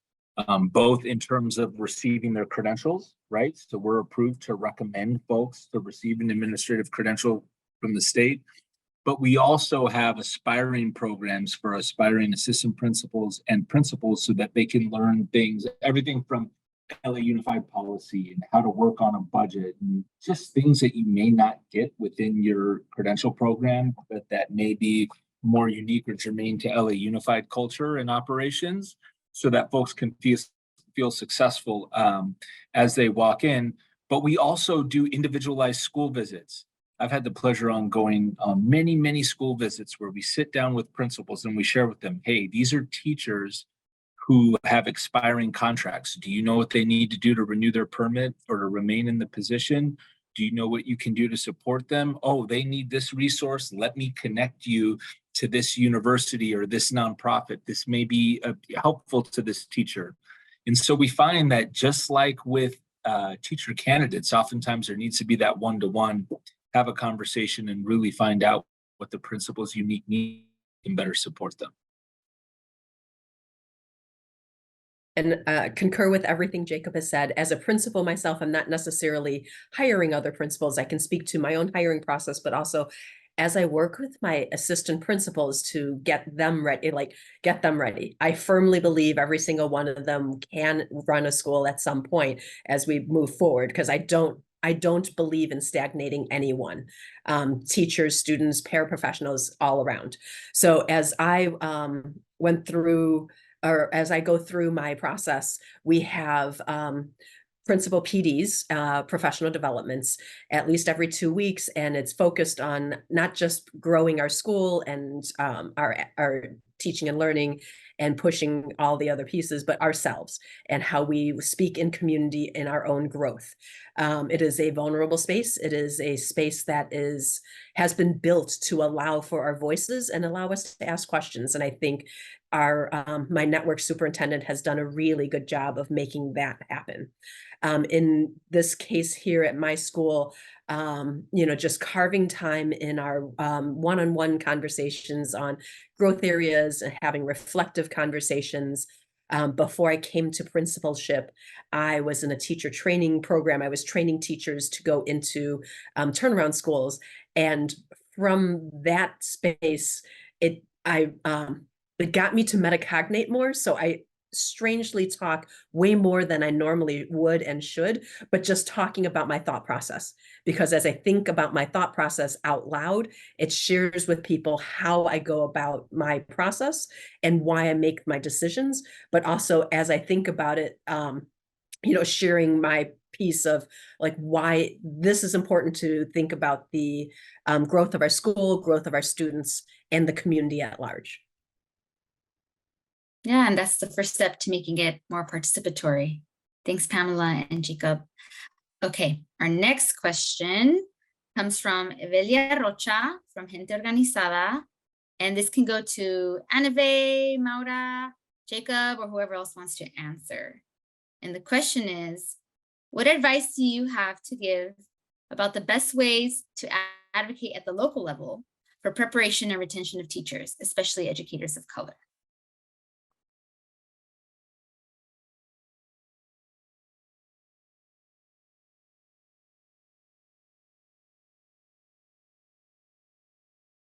both in terms of receiving their credentials, right? So we're approved to recommend folks to receive an administrative credential from the state. But we also have aspiring programs for aspiring assistant principals and principals so that they can learn things, everything from LA Unified policy and how to work on a budget, and just things that you may not get within your credential program, but that may be more unique or germane to LA Unified culture and operations, so that folks can feel successful as they walk in. But we also do individualized school visits. I've had the pleasure on going on many, many school visits where we sit down with principals and we share with them, hey, these are teachers who have expiring contracts. Do you know what they need to do to renew their permit or to remain in the position? Do you know what you can do to support them? Oh, they need this resource. Let me connect you to this university or this nonprofit. This may be helpful to this teacher. And so we find that just like with teacher candidates, oftentimes there needs to be that one-to-one, have a conversation and really find out what the principal's unique needs and better support them. And concur with everything Jacob has said. As a principal myself, I'm not necessarily hiring other principals. I can speak to my own hiring process, but also as I work with my assistant principals to get them ready, I firmly believe every single one of them can run a school at some point as we move forward, because I don't believe in stagnating anyone, teachers, students, paraprofessionals, all around. So as I went through, or as I go through my process, we have principal PDs, professional developments, at least every 2 weeks. And it's focused on not just growing our school and our teaching and learning and pushing all the other pieces, but ourselves and how we speak in community in our own growth. It is a vulnerable space. It is a space that has been built to allow for our voices and allow us to ask questions. And I think my network superintendent has done a really good job of making that happen. In this case here at my school, just carving time in our one-on-one conversations on growth areas and having reflective conversations. Before I came to principalship, I was in a teacher training program. I was training teachers to go into turnaround schools. And from that space, it got me to metacognate more. So I strangely talk way more than I normally would and should, but just talking about my thought process. Because as I think about my thought process out loud, it shares with people how I go about my process and why I make my decisions. But also as I think about it, sharing my piece of like why this is important to think about the growth of our school, growth of our students, and the community at large. Yeah, and that's the first step to making it more participatory. Thanks, Pamela and Jacob. Okay, our next question comes from Evelia Rocha from Gente Organizada. And this can go to Anave, Maura, Jacob, or whoever else wants to answer. And the question is, what advice do you have to give about the best ways to advocate at the local level for preparation and retention of teachers, especially educators of color?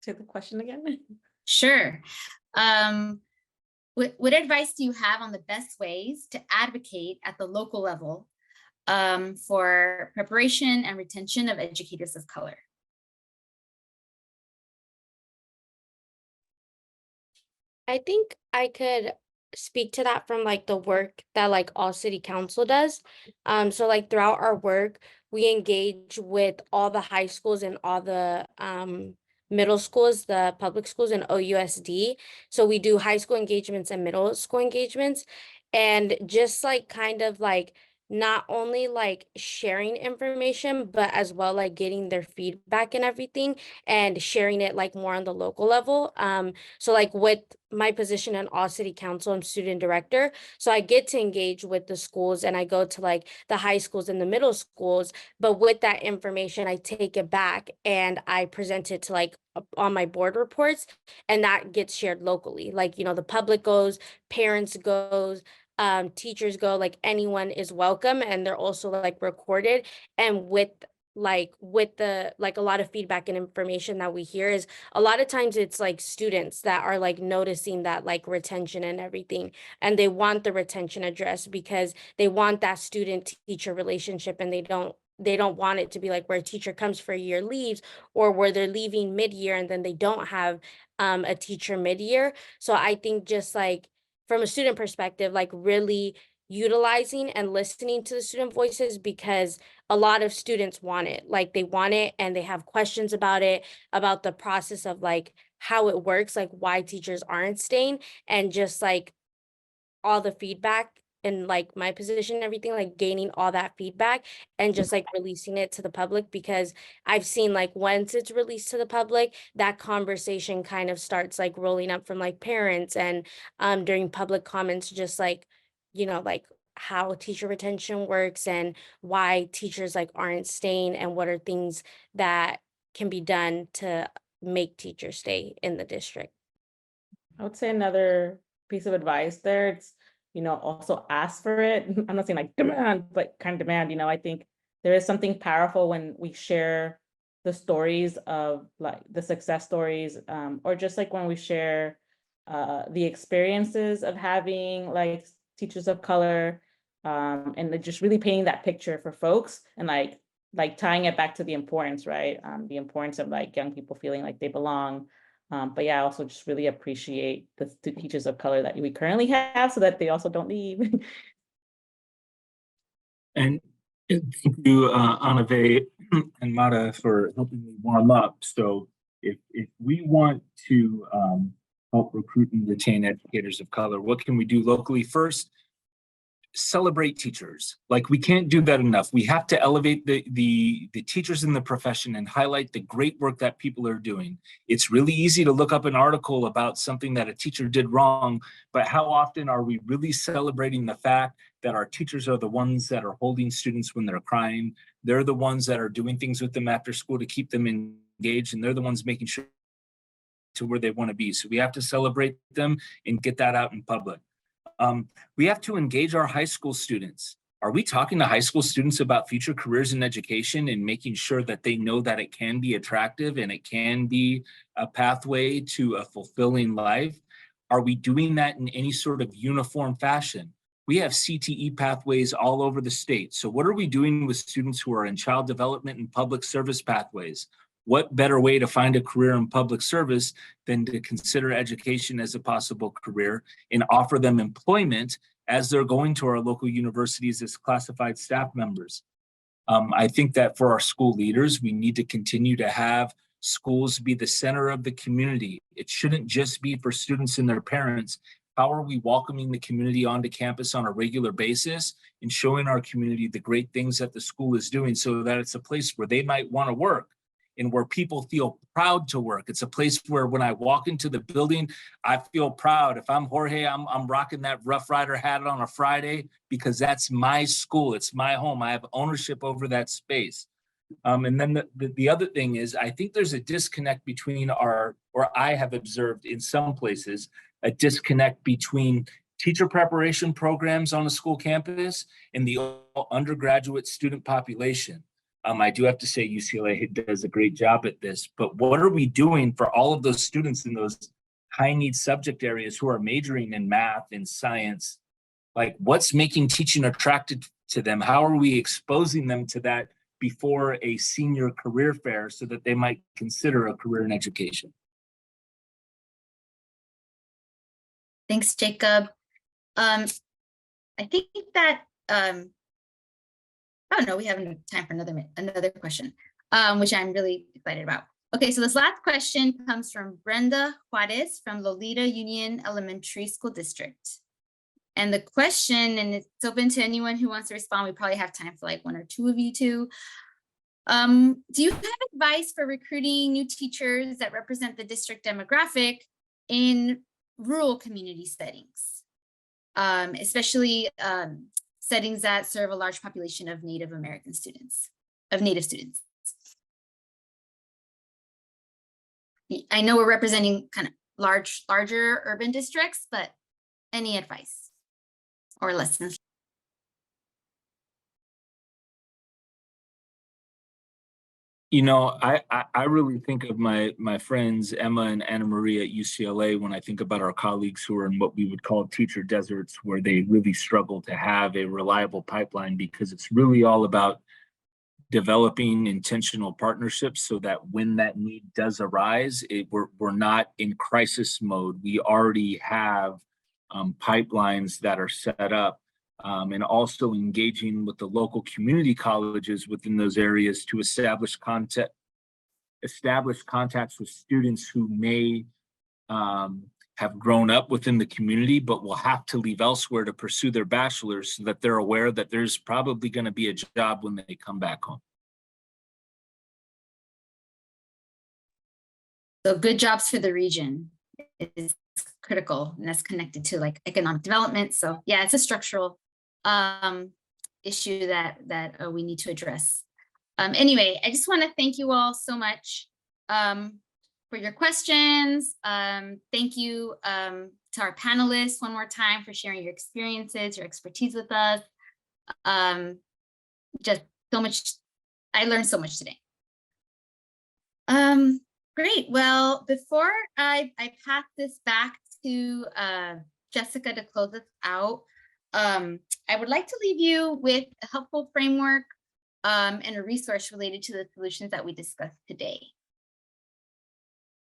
Say the question again. Sure. What advice do you have on the best ways to advocate at the local level for preparation and retention of educators of color? I think I could speak to that from like the work that like all city council does. So like throughout our work, we engage with all the high schools and all the middle schools, the public schools and OUSD. So we do high school engagements and middle school engagements, and just like kind of like not only like sharing information, but as well like getting their feedback and everything and sharing it like more on the local level. So like with my position in all city council, I'm student director. So I get to engage with the schools and I go to like the high schools and the middle schools. But with that information, I take it back and I present it to like on my board reports, and that gets shared locally. Like, you know, the public goes, parents goes, teachers go, like anyone is welcome, and they're also like recorded. And with the like a lot of feedback and information that we hear is a lot of times it's like students that are like noticing that like retention and everything, and they want the retention addressed because they want that student teacher relationship, and they don't want it to be like where a teacher comes for a year, leaves, or where they're leaving mid-year and then they don't have a teacher mid-year. So I think just like from a student perspective, like really utilizing and listening to the student voices, because a lot of students want it. Like they want it and they have questions about it, about the process of like how it works, like why teachers aren't staying, and just like all the feedback and like my position and everything, like gaining all that feedback and just like releasing it to the public, because I've seen like once it's released to the public, that conversation kind of starts like rolling up from like parents and during public comments, just like, you know, like how teacher retention works and why teachers like aren't staying and what are things that can be done to make teachers stay in the district. I would say another piece of advice there, it's, you know, also ask for it. I'm not saying like demand, but kind of demand, you know, I think there is something powerful when we share the stories of like the success stories, or just like when we share the experiences of having like teachers of color, and just really painting that picture for folks and like tying it back to the importance, right? The importance of like young people feeling like they belong. But yeah, I also just really appreciate the teachers of color that we currently have so that they also don't leave. And thank you, Anave and Mara, for helping me warm up. So if we want to help recruit and retain educators of color, what can we do locally? First, celebrate teachers. Like, we can't do that enough. We have to elevate the teachers in the profession and highlight the great work that people are doing. It's really easy to look up an article about something that a teacher did wrong, but how often are we really celebrating the fact that our teachers are the ones that are holding students when they're crying? They're the ones that are doing things with them after school to keep them engaged, and they're the ones making sure to where they want to be. So we have to celebrate them and get that out in public. We have to engage our high school students. Are we talking to high school students about future careers in education and making sure that they know that it can be attractive and it can be a pathway to a fulfilling life? Are we doing that in any sort of uniform fashion? We have CTE pathways all over the state. So what are we doing with students who are in child development and public service pathways? What better way to find a career in public service than to consider education as a possible career and offer them employment as they're going to our local universities as classified staff members? I think that for our school leaders, we need to continue to have schools be the center of the community. It shouldn't just be for students and their parents. How are we welcoming the community onto campus on a regular basis and showing our community the great things that the school is doing so that it's a place where they might want to work and where people feel proud to work. It's a place where when I walk into the building, I feel proud. If I'm Jorge, I'm rocking that Rough Rider hat on a Friday because that's my school. It's my home. I have ownership over that space. And then the other thing is, I think there's a disconnect between or I have observed in some places, a disconnect between teacher preparation programs on a school campus and the undergraduate student population. I do have to say UCLA does a great job at this, but what are we doing for all of those students in those high need subject areas who are majoring in math and science? Like, what's making teaching attractive to them? How are we exposing them to that before a senior career fair so that they might consider a career in education? Thanks, Jacob. I think that oh no, we have time for another question, which I'm really excited about. Okay, so this last question comes from Brenda Juarez from Lolita Union Elementary School District. And the question, and it's open to anyone who wants to respond, we probably have time for like one or two of you two. Do you have advice for recruiting new teachers that represent the district demographic in rural community settings, especially settings that serve a large population of Native American students, Native students? I know we're representing kind of larger urban districts, but any advice or lessons? You know, I really think of my friends Emma and Anna Maria at UCLA when I think about our colleagues who are in what we would call teacher deserts, where they really struggle to have a reliable pipeline, because it's really all about developing intentional partnerships so that when that need does arise, we're not in crisis mode. We already have pipelines that are set up. And also engaging with the local community colleges within those areas to establish contacts with students who may have grown up within the community, but will have to leave elsewhere to pursue their bachelor's, so that they're aware that there's probably going to be a job when they come back home. So good jobs for the region is critical, and that's connected to like economic development. So yeah, it's a structural issue that we need to address. Anyway, I just want to thank you all so much for your questions. Thank you to our panelists one more time for sharing your experiences, your expertise with us. Just so much, I learned so much today. Great. Well, before I pass this back to Jessica to close us out, I would like to leave you with a helpful framework and a resource related to the solutions that we discussed today.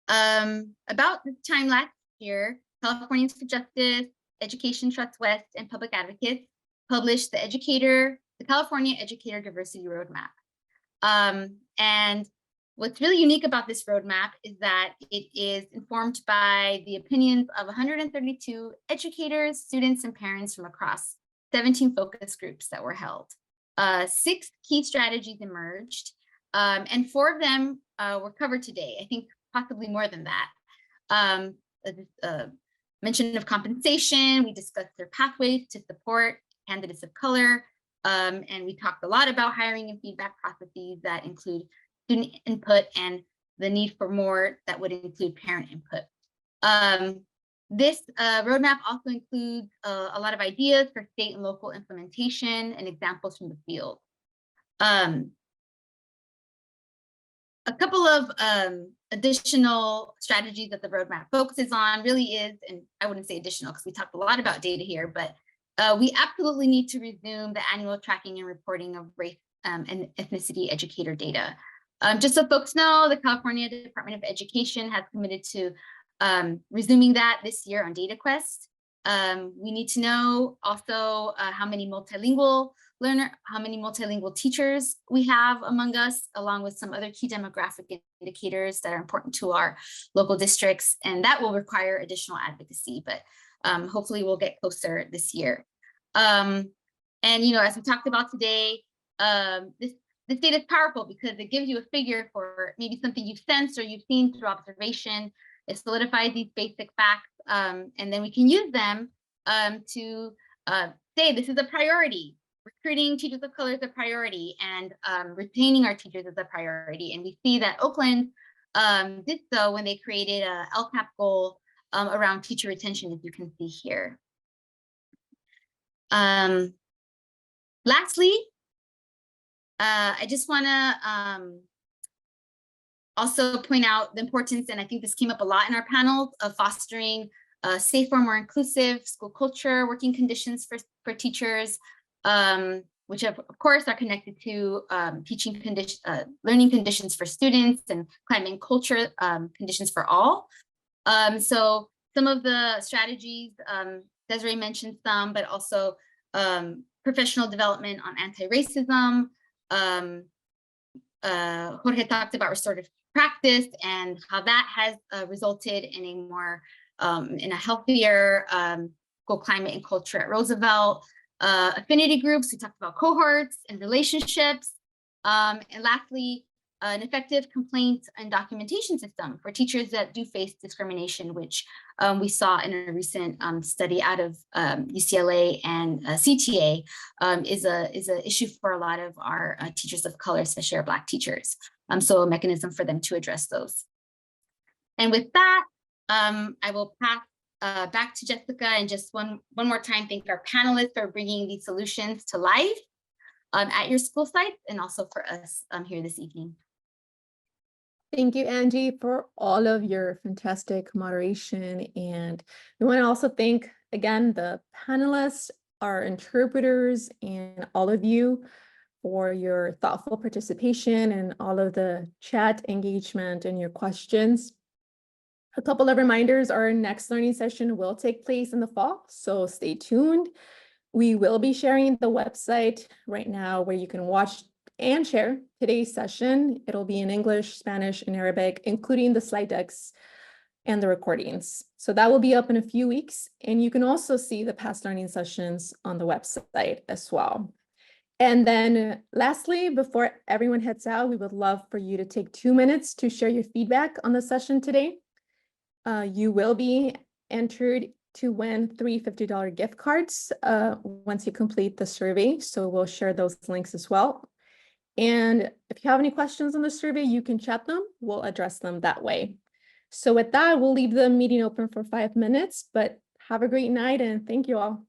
About this time last year, Californians for Justice, Education Trust West, and Public Advocates published the California Educator Diversity Roadmap. And what's really unique about this roadmap is that it is informed by the opinions of 132 educators, students, and parents from across 17 focus groups that were held. 6 key strategies emerged, and 4 of them were covered today. I think possibly more than that. Mention of compensation, we discussed their pathways to support candidates of color, and we talked a lot about hiring and feedback processes that include student input and the need for more that would include parent input. This roadmap also includes a lot of ideas for state and local implementation and examples from the field. A couple of additional strategies that the roadmap focuses on really is, and I wouldn't say additional because we talked a lot about data here, but we absolutely need to resume the annual tracking and reporting of race and ethnicity educator data. Just so folks know, the California Department of Education has committed to resuming that this year on DataQuest. We need to know also how many multilingual teachers we have among us, along with some other key demographic indicators that are important to our local districts, and that will require additional advocacy. But hopefully we'll get closer this year. And, you know, as we talked about today, this data is powerful because it gives you a figure for maybe something you've sensed or you've seen through observation. It solidifies these basic facts, and then we can use them to say this is a priority. Recruiting teachers of color is a priority, and retaining our teachers is a priority. And we see that Oakland did so when they created a LCAP goal around teacher retention, as you can see here. Lastly, I just want to also point out the importance, and I think this came up a lot in our panel, of fostering a safer, more inclusive school culture, working conditions for teachers, which of course are connected to learning conditions for students and climate and culture conditions for all. So some of the strategies, Desiree mentioned some, but also professional development on anti-racism. Jorge talked about restorative practice and how that has resulted in a more in a healthier school climate and culture at Roosevelt. Affinity groups, we talked about cohorts and relationships. And lastly, an effective complaint and documentation system for teachers that do face discrimination, which we saw in a recent study out of UCLA and CTA, is a issue for a lot of our teachers of color, especially our Black teachers. So a mechanism for them to address those. And with that, I will pass back to Jessica, and just one more time, thank our panelists for bringing these solutions to life at your school sites, and also for us here this evening. Thank you, Angie, for all of your fantastic moderation. And we want to also thank, again, the panelists, our interpreters, and all of you for your thoughtful participation and all of the chat engagement and your questions. A couple of reminders, our next learning session will take place in the fall, so stay tuned. We will be sharing the website right now where you can watch and share today's session. It'll be in English, Spanish, and Arabic, including the slide decks and the recordings. So that will be up in a few weeks. And you can also see the past learning sessions on the website as well. And then lastly, before everyone heads out, we would love for you to take 2 minutes to share your feedback on the session today. You will be entered to win 3 $50 gift cards once you complete the survey. So we'll share those links as well. And if you have any questions on the survey, you can chat them. We'll address them that way. So with that, we'll leave the meeting open for 5 minutes, but have a great night and thank you all.